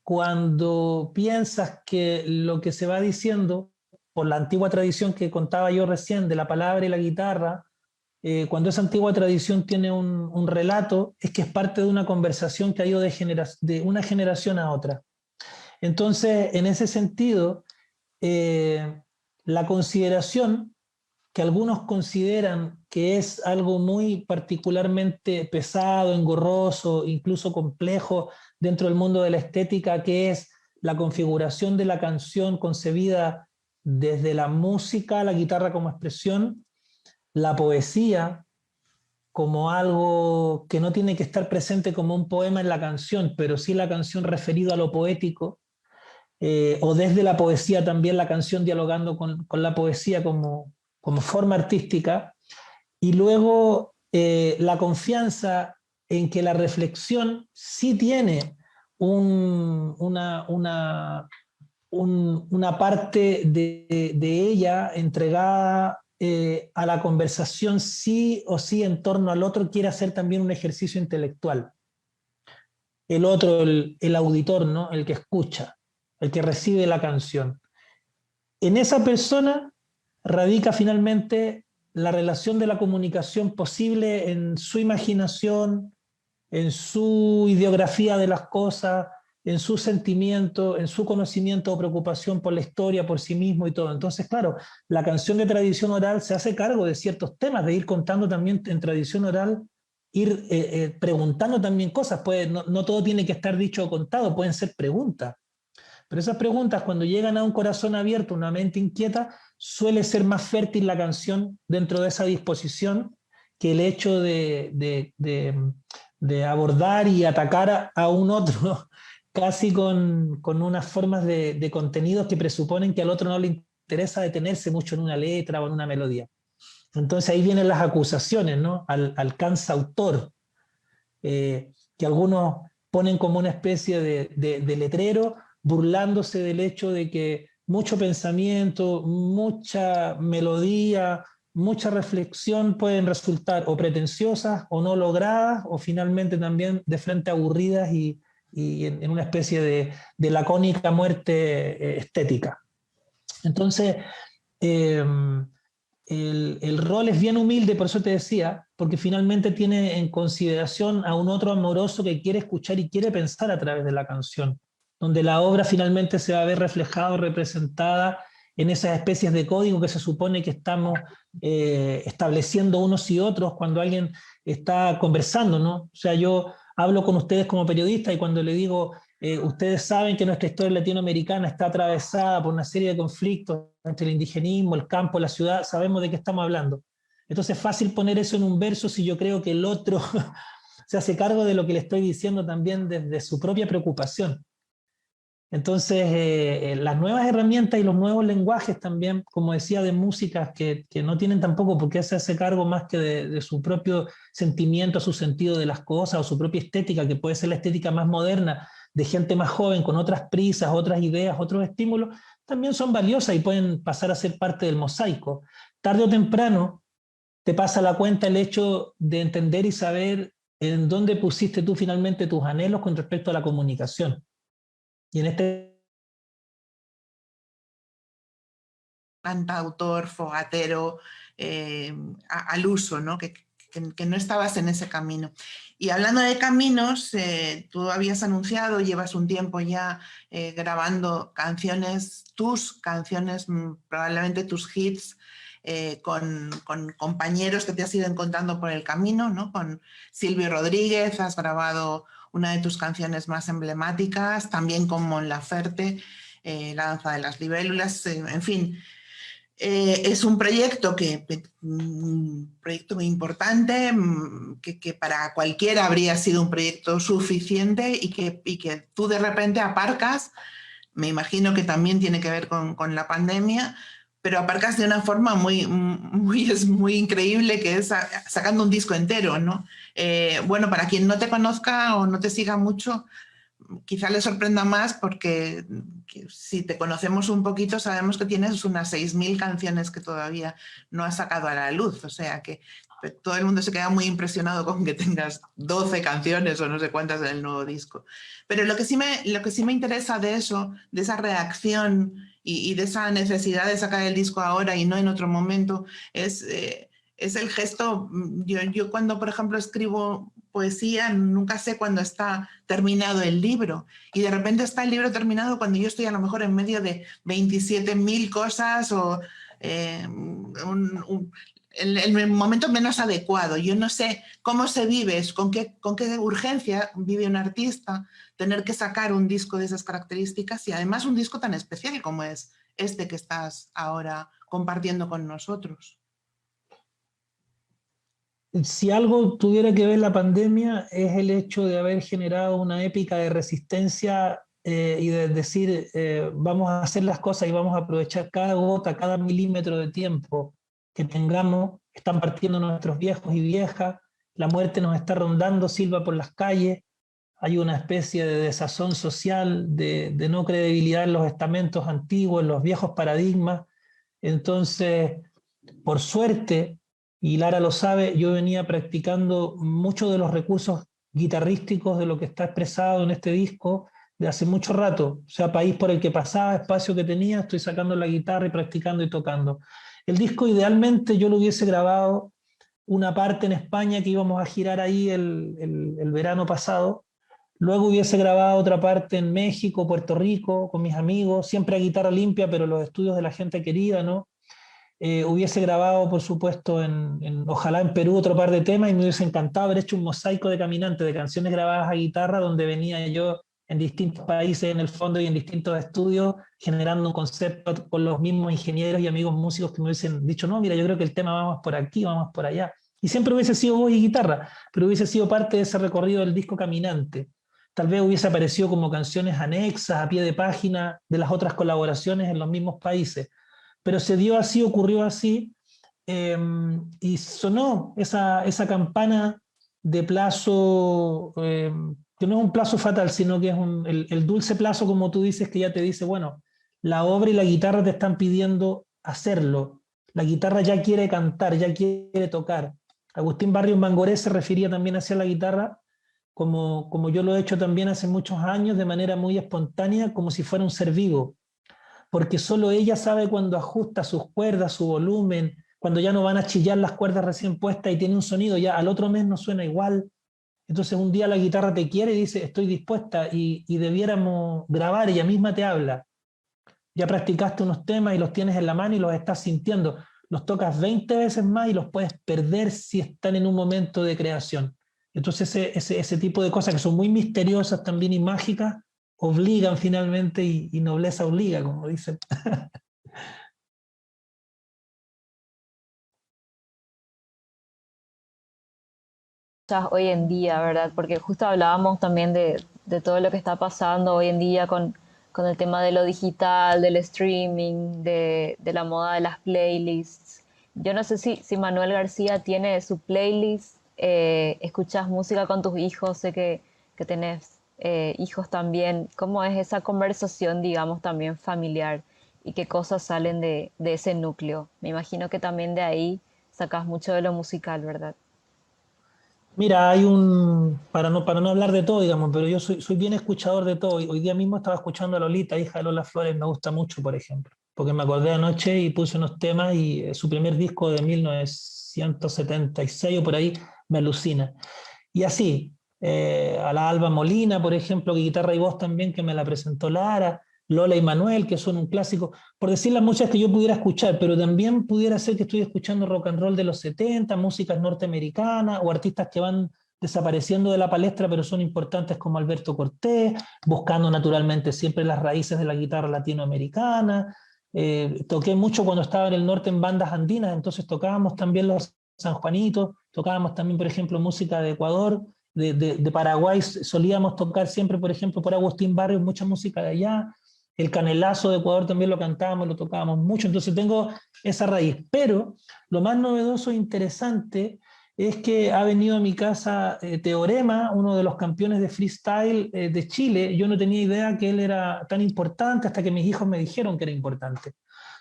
cuando piensas que lo que se va diciendo, por la antigua tradición que contaba yo recién, de la palabra y la guitarra, cuando esa antigua tradición tiene un relato, es que es parte de una conversación que ha ido de una generación a otra. Entonces, en ese sentido, la consideración que algunos consideran que es algo muy particularmente pesado, engorroso, incluso complejo dentro del mundo de la estética, que es la configuración de la canción concebida desde la música, la guitarra como expresión, la poesía como algo que no tiene que estar presente como un poema en la canción, pero sí la canción referido a lo poético, o desde la poesía también la canción dialogando con la poesía como forma artística, y luego la confianza en que la reflexión sí tiene una parte de ella entregada a la conversación sí o sí en torno al otro, quiere hacer también un ejercicio intelectual. El otro, el auditor, ¿no? El que escucha, el que recibe la canción. En esa persona radica finalmente la relación de la comunicación posible en su imaginación, en su ideografía de las cosas, en su sentimiento, en su conocimiento o preocupación por la historia, por sí mismo y todo. Entonces, claro, la canción de tradición oral se hace cargo de ciertos temas, de ir contando también en tradición oral, ir preguntando también cosas. No todo tiene que estar dicho o contado, pueden ser preguntas. Pero esas preguntas, cuando llegan a un corazón abierto, una mente inquieta, suele ser más fértil la canción dentro de esa disposición que el hecho de abordar y atacar a un otro casi con unas formas de contenidos que presuponen que al otro no le interesa detenerse mucho en una letra o en una melodía. Entonces ahí vienen las acusaciones, ¿no? Al cantautor, que algunos ponen como una especie de letrero, burlándose del hecho de que mucho pensamiento, mucha melodía, mucha reflexión pueden resultar o pretenciosas o no logradas, o finalmente también de frente aburridas y en una especie de lacónica muerte estética. Entonces, el rol es bien humilde, por eso te decía, porque finalmente tiene en consideración a un otro amoroso que quiere escuchar y quiere pensar a través de la canción, donde la obra finalmente se va a ver reflejada, representada en esas especies de código que se supone que estamos estableciendo unos y otros cuando alguien está conversando, ¿no? O sea, yo hablo con ustedes como periodistas y cuando le digo, ustedes saben que nuestra historia latinoamericana está atravesada por una serie de conflictos entre el indigenismo, el campo, la ciudad, sabemos de qué estamos hablando. Entonces es fácil poner eso en un verso si yo creo que el otro se hace cargo de lo que le estoy diciendo también desde su propia preocupación. Entonces, las nuevas herramientas y los nuevos lenguajes también, como decía, de músicas que no tienen tampoco por qué hacerse cargo más que de su propio sentimiento, su sentido de las cosas o su propia estética, que puede ser la estética más moderna, de gente más joven, con otras prisas, otras ideas, otros estímulos, también son valiosas y pueden pasar a ser parte del mosaico. Tarde o temprano te pasa la cuenta el hecho de entender y saber en dónde pusiste tú finalmente tus anhelos con respecto a la comunicación. Y en este cantautor, fogatero, al uso, ¿no? Que no estabas en ese camino. Y hablando de caminos, tú habías anunciado, llevas un tiempo ya grabando canciones, tus canciones, probablemente tus hits, con compañeros que te has ido encontrando por el camino, ¿no? Con Silvio Rodríguez has grabado una de tus canciones más emblemáticas, también con Mon Laferte, La danza de las libélulas, en fin. Es un proyecto un proyecto muy importante, que para cualquiera habría sido un proyecto suficiente y que tú de repente aparcas. Me imagino que también tiene que ver con la pandemia, pero aparcas de una forma muy increíble, que es sacando un disco entero, ¿no? Bueno, para quien no te conozca o no te siga mucho, quizá le sorprenda más porque si te conocemos un poquito sabemos que tienes unas 6.000 canciones que todavía no has sacado a la luz, o sea que todo el mundo se queda muy impresionado con que tengas 12 canciones o no sé cuántas en el nuevo disco. Pero lo que sí me interesa de eso, de esa reacción y de esa necesidad de sacar el disco ahora y no en otro momento, es el gesto. Yo cuando, por ejemplo, escribo poesía, nunca sé cuándo está terminado el libro. Y de repente está el libro terminado cuando yo estoy a lo mejor en medio de 27.000 cosas o el momento menos adecuado. Yo no sé cómo se vive, con qué urgencia vive un artista tener que sacar un disco de esas características y además un disco tan especial como es este que estás ahora compartiendo con nosotros. Si algo tuviera que ver la pandemia es el hecho de haber generado una épica de resistencia y de decir vamos a hacer las cosas y vamos a aprovechar cada gota, cada milímetro de tiempo que tengamos. Están partiendo nuestros viejos y viejas, la muerte nos está rondando, silba por las calles, hay una especie de desazón social, de no credibilidad en los estamentos antiguos, en los viejos paradigmas. Entonces, por suerte, y Lara lo sabe, yo venía practicando muchos de los recursos guitarrísticos de lo que está expresado en este disco de hace mucho rato. O sea, país por el que pasaba, espacio que tenía, estoy sacando la guitarra y practicando y tocando. El disco idealmente yo lo hubiese grabado una parte en España, que íbamos a girar ahí el verano pasado. Luego hubiese grabado otra parte en México, Puerto Rico, con mis amigos, siempre a guitarra limpia, pero los estudios de la gente querida, ¿no? Hubiese grabado, por supuesto, ojalá en Perú otro par de temas, y me hubiese encantado haber hecho un mosaico de Caminante, de canciones grabadas a guitarra, donde venía yo en distintos países en el fondo y en distintos estudios, generando un concepto con los mismos ingenieros y amigos músicos que me hubiesen dicho, no, mira, yo creo que el tema vamos por aquí, vamos por allá. Y siempre hubiese sido voz y guitarra, pero hubiese sido parte de ese recorrido del disco Caminante. Tal vez hubiese aparecido como canciones anexas, a pie de página, de las otras colaboraciones en los mismos países. Pero se dio así, ocurrió así, y sonó esa campana de plazo, que no es un plazo fatal, sino que es el dulce plazo, como tú dices, que ya te dice, bueno, la obra y la guitarra te están pidiendo hacerlo. La guitarra ya quiere cantar, ya quiere tocar. Agustín Barrios Mangoré se refería también hacia la guitarra, como yo lo he hecho también hace muchos años, de manera muy espontánea, como si fuera un ser vivo, porque solo ella sabe cuando ajusta sus cuerdas, su volumen, cuando ya no van a chillar las cuerdas recién puestas y tiene un sonido, ya al otro mes no suena igual. Entonces un día la guitarra te quiere y dice, estoy dispuesta, y debiéramos grabar, ella misma te habla. Ya practicaste unos temas y los tienes en la mano y los estás sintiendo. Los tocas 20 veces más y los puedes perder si están en un momento de creación. Entonces ese tipo de cosas que son muy misteriosas también y mágicas, obligan finalmente, y nobleza obliga, como dicen. Hoy en día, ¿verdad? Porque justo hablábamos también de todo lo que está pasando hoy en día con el tema de lo digital, del streaming, de la moda de las playlists. Yo no sé si Manuel García tiene su playlist, escuchas música con tus hijos, sé que tenés hijos también. ¿Cómo es esa conversación, digamos, también familiar? ¿Y qué cosas salen de ese núcleo? Me imagino que también de ahí sacas mucho de lo musical, ¿verdad? Mira, para no hablar de todo, digamos, pero yo soy bien escuchador de todo. Hoy día mismo estaba escuchando a Lolita, hija de Lola Flores, me gusta mucho, por ejemplo, porque me acordé anoche y puse unos temas, y su primer disco de 1976 o por ahí me alucina. Y así, a la Alba Molina, por ejemplo, que guitarra y voz también, que me la presentó Lara. Lola y Manuel, que son un clásico, por decir las muchas que yo pudiera escuchar, pero también pudiera ser que estoy escuchando rock and roll de los 70, músicas norteamericanas, o artistas que van desapareciendo de la palestra, pero son importantes como Alberto Cortés, buscando naturalmente siempre las raíces de la guitarra latinoamericana. Toqué mucho cuando estaba en el norte en bandas andinas, entonces tocábamos también los San Juanitos, tocábamos también, por ejemplo, música de Ecuador, de Paraguay, solíamos tocar siempre, por ejemplo, por Agustín Barrios, mucha música de allá. El canelazo de Ecuador también lo cantábamos, lo tocábamos mucho, entonces tengo esa raíz. Pero lo más novedoso e interesante es que ha venido a mi casa Teorema, uno de los campeones de freestyle de Chile. Yo no tenía idea que él era tan importante hasta que mis hijos me dijeron que era importante.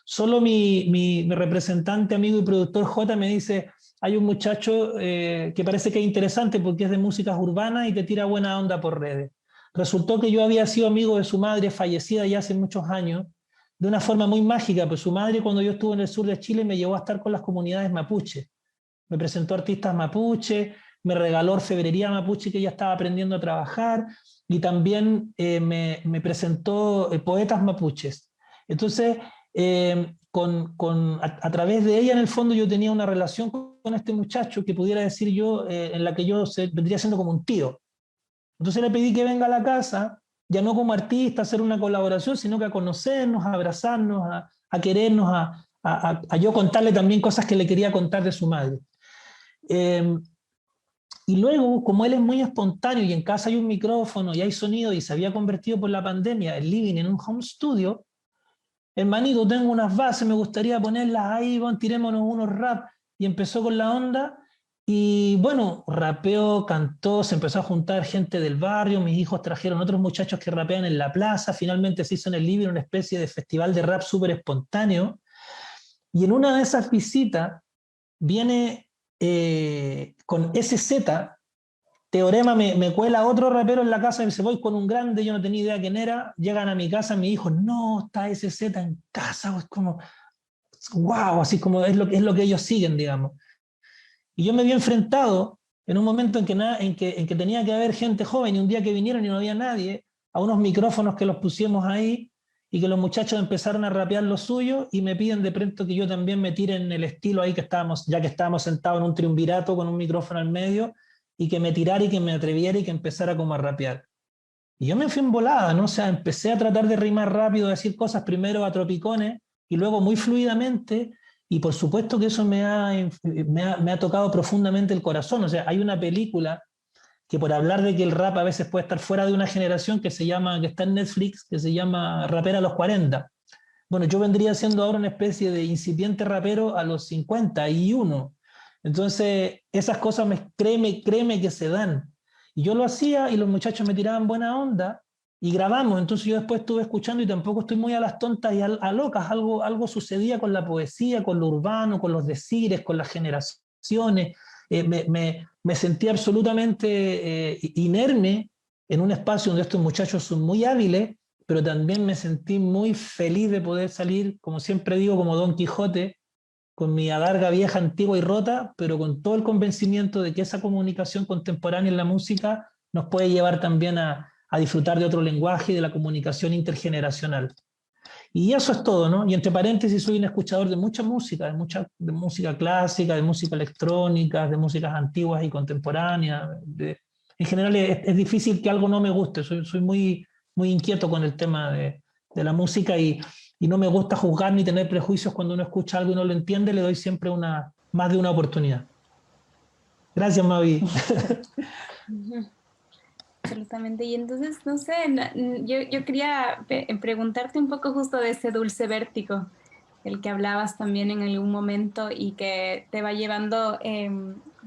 Solo mi representante, amigo y productor J me dice, hay un muchacho que parece que es interesante porque es de músicas urbanas y te tira buena onda por redes. Resultó que yo había sido amigo de su madre, fallecida ya hace muchos años, de una forma muy mágica, pues su madre cuando yo estuve en el sur de Chile me llevó a estar con las comunidades mapuche. Me presentó artistas mapuche, me regaló orfebrería mapuche que ella estaba aprendiendo a trabajar, y también me presentó poetas mapuches. Entonces, a través de ella, en el fondo, yo tenía una relación con este muchacho que pudiera decir yo, en la que yo vendría siendo como un tío. Entonces le pedí que venga a la casa, ya no como artista a hacer una colaboración, sino que a conocernos, a abrazarnos, a querernos, a yo contarle también cosas que le quería contar de su madre. Y luego, como él es muy espontáneo y en casa hay un micrófono y hay sonido y se había convertido por la pandemia el living en un home studio, hermanito, tengo unas bases, me gustaría ponerlas ahí, bueno, tirémonos unos rap. Y empezó con la onda, y bueno, rapeó, cantó, se empezó a juntar gente del barrio, mis hijos trajeron otros muchachos que rapean en la plaza, finalmente se hizo en el living una especie de festival de rap súper espontáneo, y en una de esas visitas viene con SZ, Teorema me cuela otro rapero en la casa y me dice, voy con un grande, yo no tenía idea quién era, llegan a mi casa, mi hijo, no, está SZ en casa, es como, wow, así como es lo que ellos siguen, digamos. Y yo me vi enfrentado en un momento en que tenía que haber gente joven, y un día que vinieron y no había nadie, a unos micrófonos que los pusimos ahí, y que los muchachos empezaron a rapear lo suyo, y me piden de pronto que yo también me tire en el estilo ahí que estábamos, ya que estábamos sentados en un triunvirato con un micrófono al medio, y que me tirara y que me atreviera y que empezara como a rapear. Y yo me fui en volada, ¿no? O sea, empecé a tratar de rimar rápido, decir cosas primero a tropicones y luego muy fluidamente, y por supuesto que eso me ha tocado profundamente el corazón. O sea, hay una película que, por hablar de que el rap a veces puede estar fuera de una generación, que está en Netflix, que se llama Rapera a los 40. Bueno, yo vendría siendo ahora una especie de incipiente rapero a los 51. Entonces, esas cosas, créeme que se dan. Y yo lo hacía y los muchachos me tiraban buena onda y grabamos. Entonces yo después estuve escuchando y tampoco estoy muy a las tontas y a locas. Algo sucedía con la poesía, con lo urbano, con los decires, con las generaciones. Me sentí absolutamente inerme en un espacio donde estos muchachos son muy hábiles, pero también me sentí muy feliz de poder salir, como siempre digo, como Don Quijote, con mi adarga vieja, antigua y rota, pero con todo el convencimiento de que esa comunicación contemporánea en la música nos puede llevar también a disfrutar de otro lenguaje y de la comunicación intergeneracional. Y eso es todo, ¿no? Y entre paréntesis, soy un escuchador de mucha música, de música clásica, de música electrónica, de músicas antiguas y contemporáneas. En general es difícil que algo no me guste, soy muy inquieto con el tema de la música, y no me gusta juzgar ni tener prejuicios cuando uno escucha algo y no lo entiende, le doy siempre más de una oportunidad. Gracias, Mavi. Absolutamente. Y entonces, no sé, yo quería preguntarte un poco justo de ese dulce vértigo del que hablabas también en algún momento y que te va llevando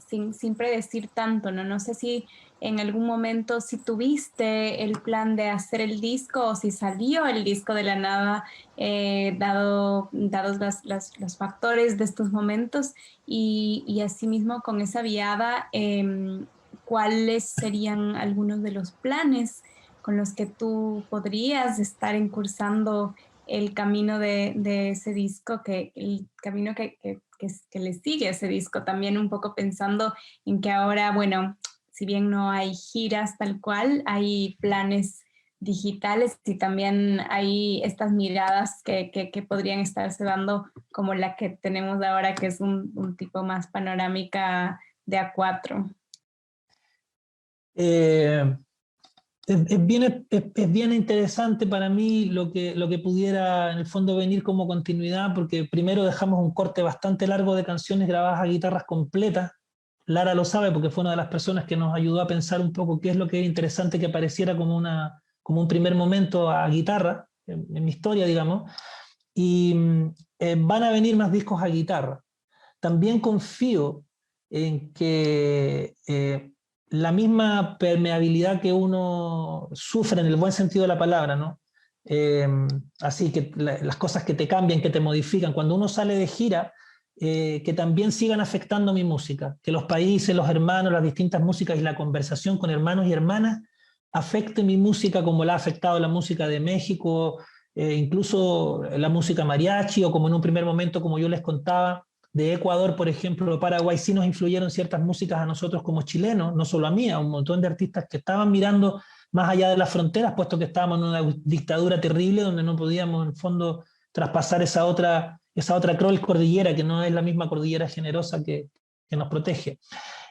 sin predecir tanto, ¿no? No sé si en algún momento si tuviste el plan de hacer el disco o si salió el disco de la nada, dados los factores de estos momentos, y asimismo con esa viada, ¿cuáles serían algunos de los planes con los que tú podrías estar incursando el camino de ese disco, el camino que le sigue a ese disco? También un poco pensando en que ahora, bueno, si bien no hay giras tal cual, hay planes digitales y también hay estas miradas que podrían estarse dando como la que tenemos ahora, que es un tipo más panorámica de A4. Es bien interesante para mí lo que pudiera en el fondo venir como continuidad, porque primero dejamos un corte bastante largo de canciones grabadas a guitarras completas. Lara lo sabe porque fue una de las personas que nos ayudó a pensar un poco qué es lo que era interesante que apareciera como un primer momento a guitarra, en mi historia, digamos. Y van a venir más discos a guitarra. También confío en que la misma permeabilidad que uno sufre en el buen sentido de la palabra, ¿no? Así que las cosas que te cambian, que te modifican, cuando uno sale de gira, que también sigan afectando mi música, que los países, los hermanos, las distintas músicas y la conversación con hermanos y hermanas afecte mi música como la ha afectado la música de México, incluso la música mariachi, o como en un primer momento, como yo les contaba, de Ecuador, por ejemplo, de Paraguay, sí nos influyeron ciertas músicas a nosotros como chilenos, no solo a mí, a un montón de artistas que estaban mirando más allá de las fronteras, puesto que estábamos en una dictadura terrible donde no podíamos, en el fondo, traspasar esa otra cordillera, que no es la misma cordillera generosa que nos protege.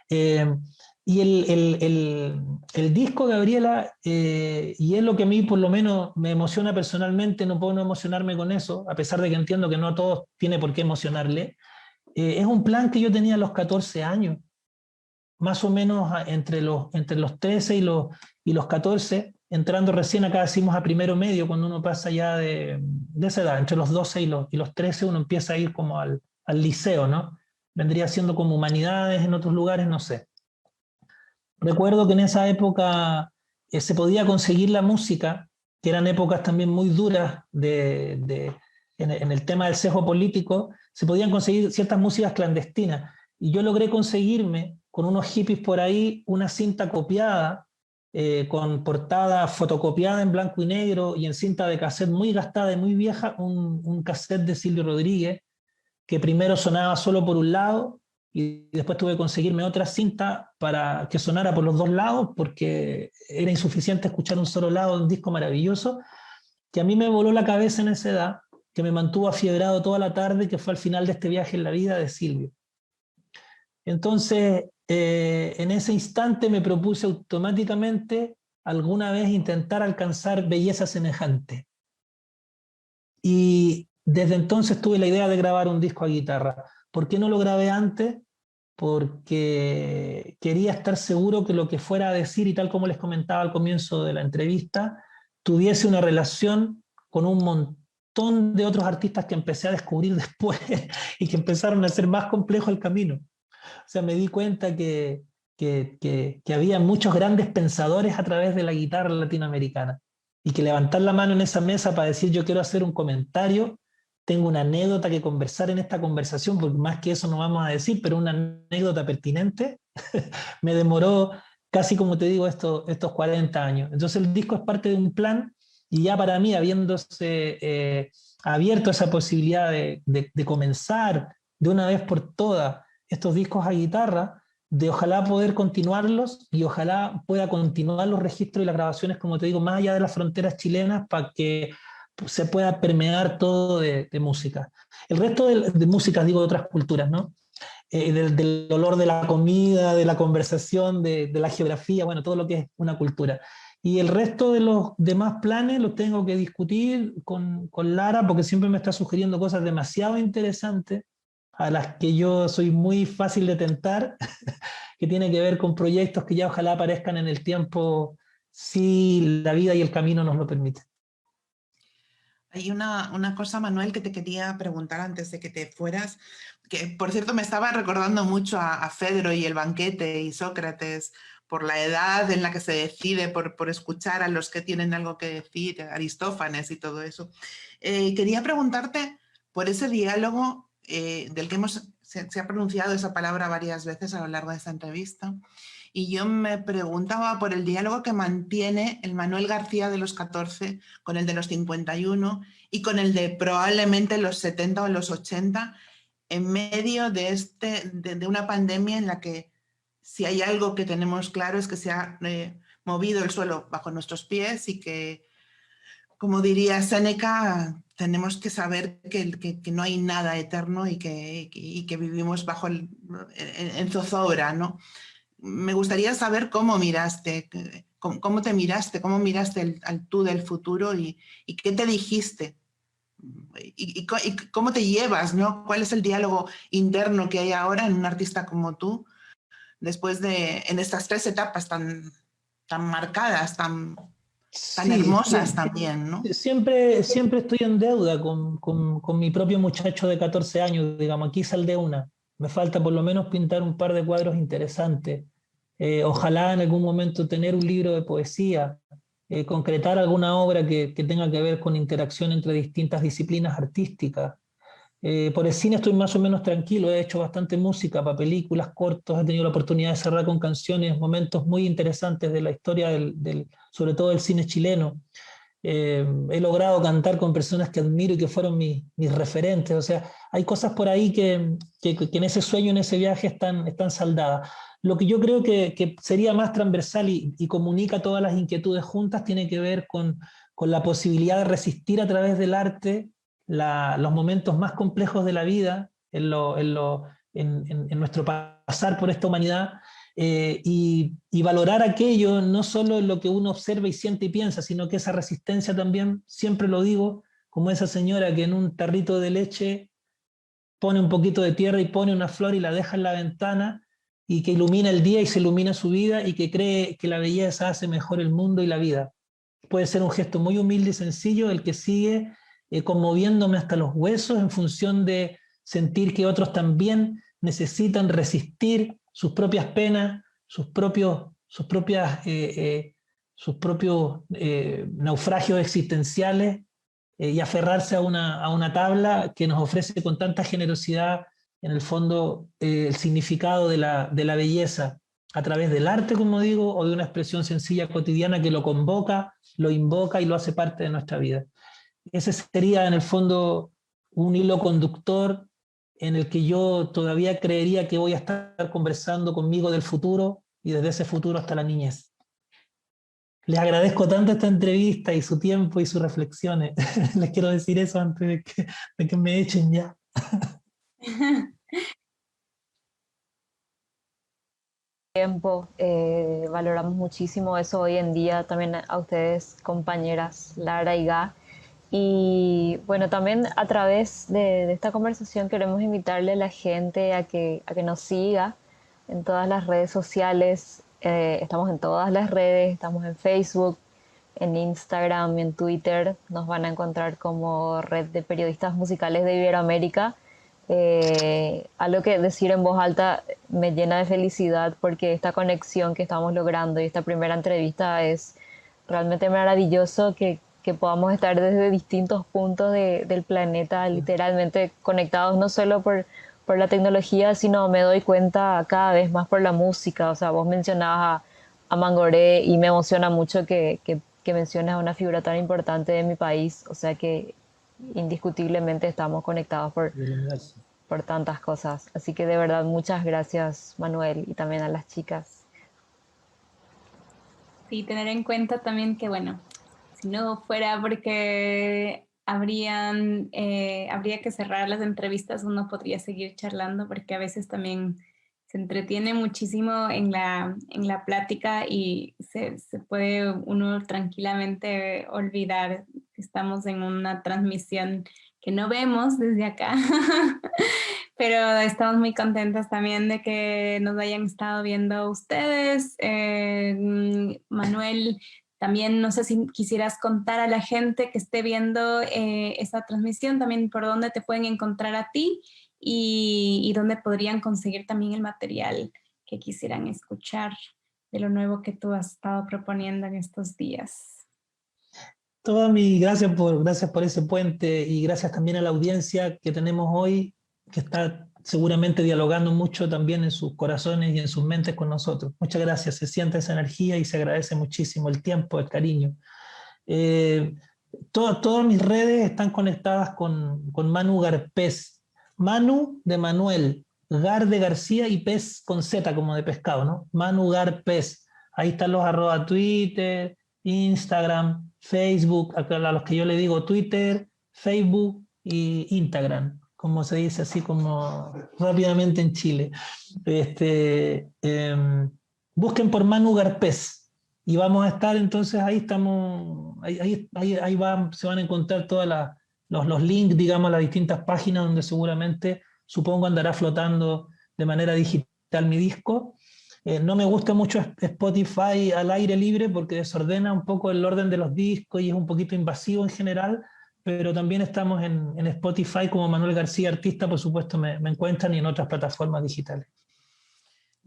Y el disco, Gabriela, y es lo que a mí por lo menos me emociona personalmente, no puedo no emocionarme con eso, a pesar de que entiendo que no a todos tiene por qué emocionarle. Es un plan que yo tenía a los 14 años, más o menos entre los 13 y los 14, entrando recién acá, decimos a primero medio, cuando uno pasa ya de esa edad, entre los 12 y los 13 uno empieza a ir como al liceo, ¿no? Vendría siendo como humanidades en otros lugares, no sé. Recuerdo que en esa época se podía conseguir la música, que eran épocas también muy duras en el tema del sesgo político, se podían conseguir ciertas músicas clandestinas. Y yo logré conseguirme con unos hippies por ahí una cinta copiada, con portada fotocopiada en blanco y negro y en cinta de cassette muy gastada y muy vieja, un cassette de Silvio Rodríguez, que primero sonaba solo por un lado y después tuve que conseguirme otra cinta para que sonara por los dos lados, porque era insuficiente escuchar un solo lado de un disco maravilloso, que a mí me voló la cabeza en esa edad, que me mantuvo afiebrado toda la tarde, que fue al final de este viaje en la vida de Silvio. Entonces, en ese instante me propuse automáticamente alguna vez intentar alcanzar belleza semejante. Y desde entonces tuve la idea de grabar un disco a guitarra. ¿Por qué no lo grabé antes? Porque quería estar seguro que lo que fuera a decir, y tal como les comentaba al comienzo de la entrevista, tuviese una relación con un montón de otros artistas que empecé a descubrir después y que empezaron a hacer más complejo el camino. O sea, me di cuenta que había muchos grandes pensadores a través de la guitarra latinoamericana, y que levantar la mano en esa mesa para decir yo quiero hacer un comentario, tengo una anécdota que conversar en esta conversación, porque más que eso no vamos a decir, pero una anécdota pertinente, me demoró casi, como te digo, estos 40 años. Entonces el disco es parte de un plan, y ya para mí, habiéndose abierto esa posibilidad de comenzar de una vez por todas estos discos a guitarra, de ojalá poder continuarlos y ojalá pueda continuar los registros y las grabaciones, como te digo, más allá de las fronteras chilenas, para que se pueda permear todo de música. El resto de músicas, digo, de otras culturas, ¿no? Del olor de la comida, de la conversación, de la geografía, bueno, todo lo que es una cultura. Y el resto de los demás planes los tengo que discutir con Lara, porque siempre me está sugiriendo cosas demasiado interesantes, a las que yo soy muy fácil de tentar, que tiene que ver con proyectos que ya ojalá aparezcan en el tiempo, si la vida y el camino nos lo permiten. Hay una cosa, Manuel, que te quería preguntar antes de que te fueras, que por cierto me estaba recordando mucho a Fedro y El Banquete y Sócrates, por la edad en la que se decide, por escuchar a los que tienen algo que decir, Aristófanes y todo eso. Quería preguntarte por ese diálogo del que se ha pronunciado esa palabra varias veces a lo largo de esta entrevista, y yo me preguntaba por el diálogo que mantiene el Manuel García de los 14 con el de los 51 y con el de probablemente los 70 o los 80, en medio de una pandemia en la que, si hay algo que tenemos claro, es que se ha movido el suelo bajo nuestros pies y que, como diría Séneca, tenemos que saber que no hay nada eterno y que vivimos bajo en zozobra, ¿no? Me gustaría saber cómo miraste, cómo te miraste, cómo miraste al tú del futuro y qué te dijiste. Y cómo te llevas, ¿no? ¿Cuál es el diálogo interno que hay ahora en un artista como tú, después en estas 3 etapas tan marcadas, tan Sí, hermosas también, ¿no? siempre estoy en deuda con mi propio muchacho de 14 años, digamos, aquí saldré una. Me falta por lo menos pintar un par de cuadros interesantes. Ojalá en algún momento tener un libro de poesía, concretar alguna obra que tenga que ver con interacción entre distintas disciplinas artísticas. Por el cine estoy más o menos tranquilo, he hecho bastante música para películas, cortos, he tenido la oportunidad de cerrar con canciones, momentos muy interesantes de la historia sobre todo del cine chileno. He logrado cantar con personas que admiro y que fueron mis referentes, o sea, hay cosas por ahí que en ese sueño, en ese viaje están saldadas. Lo que yo creo que sería más transversal y comunica todas las inquietudes juntas tiene que ver con la posibilidad de resistir a través del arte los momentos más complejos de la vida, en nuestro pasar por esta humanidad, y valorar aquello no solo en lo que uno observa y siente y piensa, sino que esa resistencia también, siempre lo digo, como esa señora que en un tarrito de leche pone un poquito de tierra y pone una flor y la deja en la ventana y que ilumina el día y se ilumina su vida y que cree que la belleza hace mejor el mundo y la vida. Puede ser un gesto muy humilde y sencillo el que sigue conmoviéndome hasta los huesos en función de sentir que otros también necesitan resistir sus propias penas, sus propios naufragios existenciales y aferrarse a una tabla que nos ofrece con tanta generosidad, en el fondo, el significado de la belleza a través del arte, como digo, o de una expresión sencilla cotidiana que lo convoca, lo invoca y lo hace parte de nuestra vida. Ese sería, en el fondo, un hilo conductor en el que yo todavía creería que voy a estar conversando conmigo del futuro y desde ese futuro hasta la niñez. Les agradezco tanto esta entrevista y su tiempo y sus reflexiones. Les quiero decir eso antes de que me echen ya. Tiempo, valoramos muchísimo eso hoy en día, también a ustedes, compañeras Lara y Gá. Y bueno, también a través de esta conversación queremos invitarle a la gente a que nos siga en todas las redes sociales. Estamos en todas las redes, estamos en Facebook, en Instagram, en Twitter. Nos van a encontrar como Red de Periodistas Musicales de Iberoamérica. Algo que decir en voz alta me llena de felicidad porque esta conexión que estamos logrando y esta primera entrevista es realmente maravilloso que podamos estar desde distintos puntos del planeta literalmente conectados no solo por la tecnología, sino me doy cuenta cada vez más por la música. O sea, vos mencionabas a Mangoré y me emociona mucho que menciones a una figura tan importante de mi país. O sea que indiscutiblemente estamos conectados por tantas cosas. Así que de verdad muchas gracias, Manuel, y también a las chicas. Sí, tener en cuenta también que, bueno, si no fuera porque habría que cerrar las entrevistas, uno podría seguir charlando porque a veces también se entretiene muchísimo en la plática y se puede uno tranquilamente olvidar que estamos en una transmisión que no vemos desde acá, pero estamos muy contentas también de que nos hayan estado viendo ustedes. Manuel, también no sé si quisieras contar a la gente que esté viendo esta transmisión también por dónde te pueden encontrar a ti y dónde podrían conseguir también el material que quisieran escuchar de lo nuevo que tú has estado proponiendo en estos días. Todas mis gracias por ese puente y gracias también a la audiencia que tenemos hoy, que está seguramente dialogando mucho también en sus corazones y en sus mentes con nosotros. Muchas gracias, se siente esa energía y se agradece muchísimo el tiempo, el cariño. Todas mis redes están conectadas con Manu Garpés. Manu de Manuel, Gar de García y Pez con Z como de pescado, ¿no? Manu Garpés. Ahí están los arroba Twitter, Instagram, Facebook, a los que yo le digo Twitter, Facebook y Instagram, como se dice así como rápidamente en Chile. Busquen por Manu Garpés y vamos a estar, entonces ahí estamos, se van a encontrar todos los links, digamos, a las distintas páginas donde seguramente, supongo, andará flotando de manera digital mi disco. No me gusta mucho Spotify al aire libre porque desordena un poco el orden de los discos y es un poquito invasivo en general, pero también estamos en Spotify como Manuel García Artista, por supuesto me encuentran, y en otras plataformas digitales.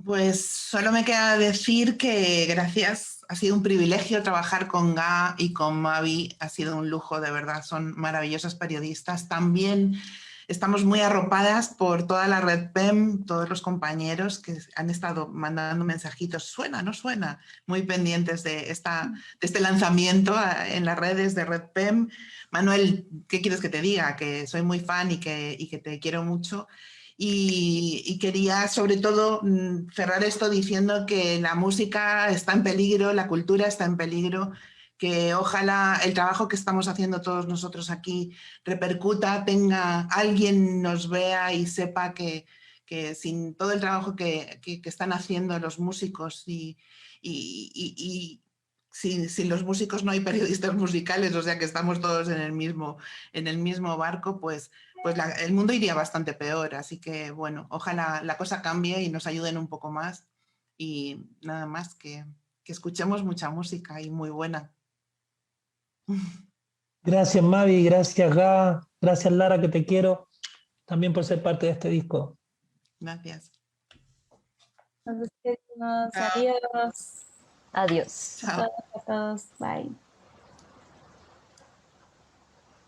Pues solo me queda decir que gracias, ha sido un privilegio trabajar con Ga y con Mavi, ha sido un lujo, de verdad, son maravillosos periodistas. También estamos muy arropadas por toda la red PEM, todos los compañeros que han estado mandando mensajitos, suena, no suena, muy pendientes de este lanzamiento en las redes de red PEM. Manuel, ¿qué quieres que te diga? Que soy muy fan y que te quiero mucho. Y quería sobre todo cerrar esto diciendo que la música está en peligro, la cultura está en peligro, que ojalá el trabajo que estamos haciendo todos nosotros aquí repercuta, alguien nos vea y sepa que sin todo el trabajo que están haciendo los músicos y sin los músicos no hay periodistas musicales, o sea que estamos todos en el mismo barco, pues el mundo iría bastante peor. Así que, bueno, ojalá la cosa cambie y nos ayuden un poco más. Y nada más, que escuchemos mucha música y muy buena. Gracias Mavi, gracias Ga, gracias Lara, que te quiero también por ser parte de este disco. Gracias. Nos despedimos. Adiós. Adiós. Chao. A todos. Bye.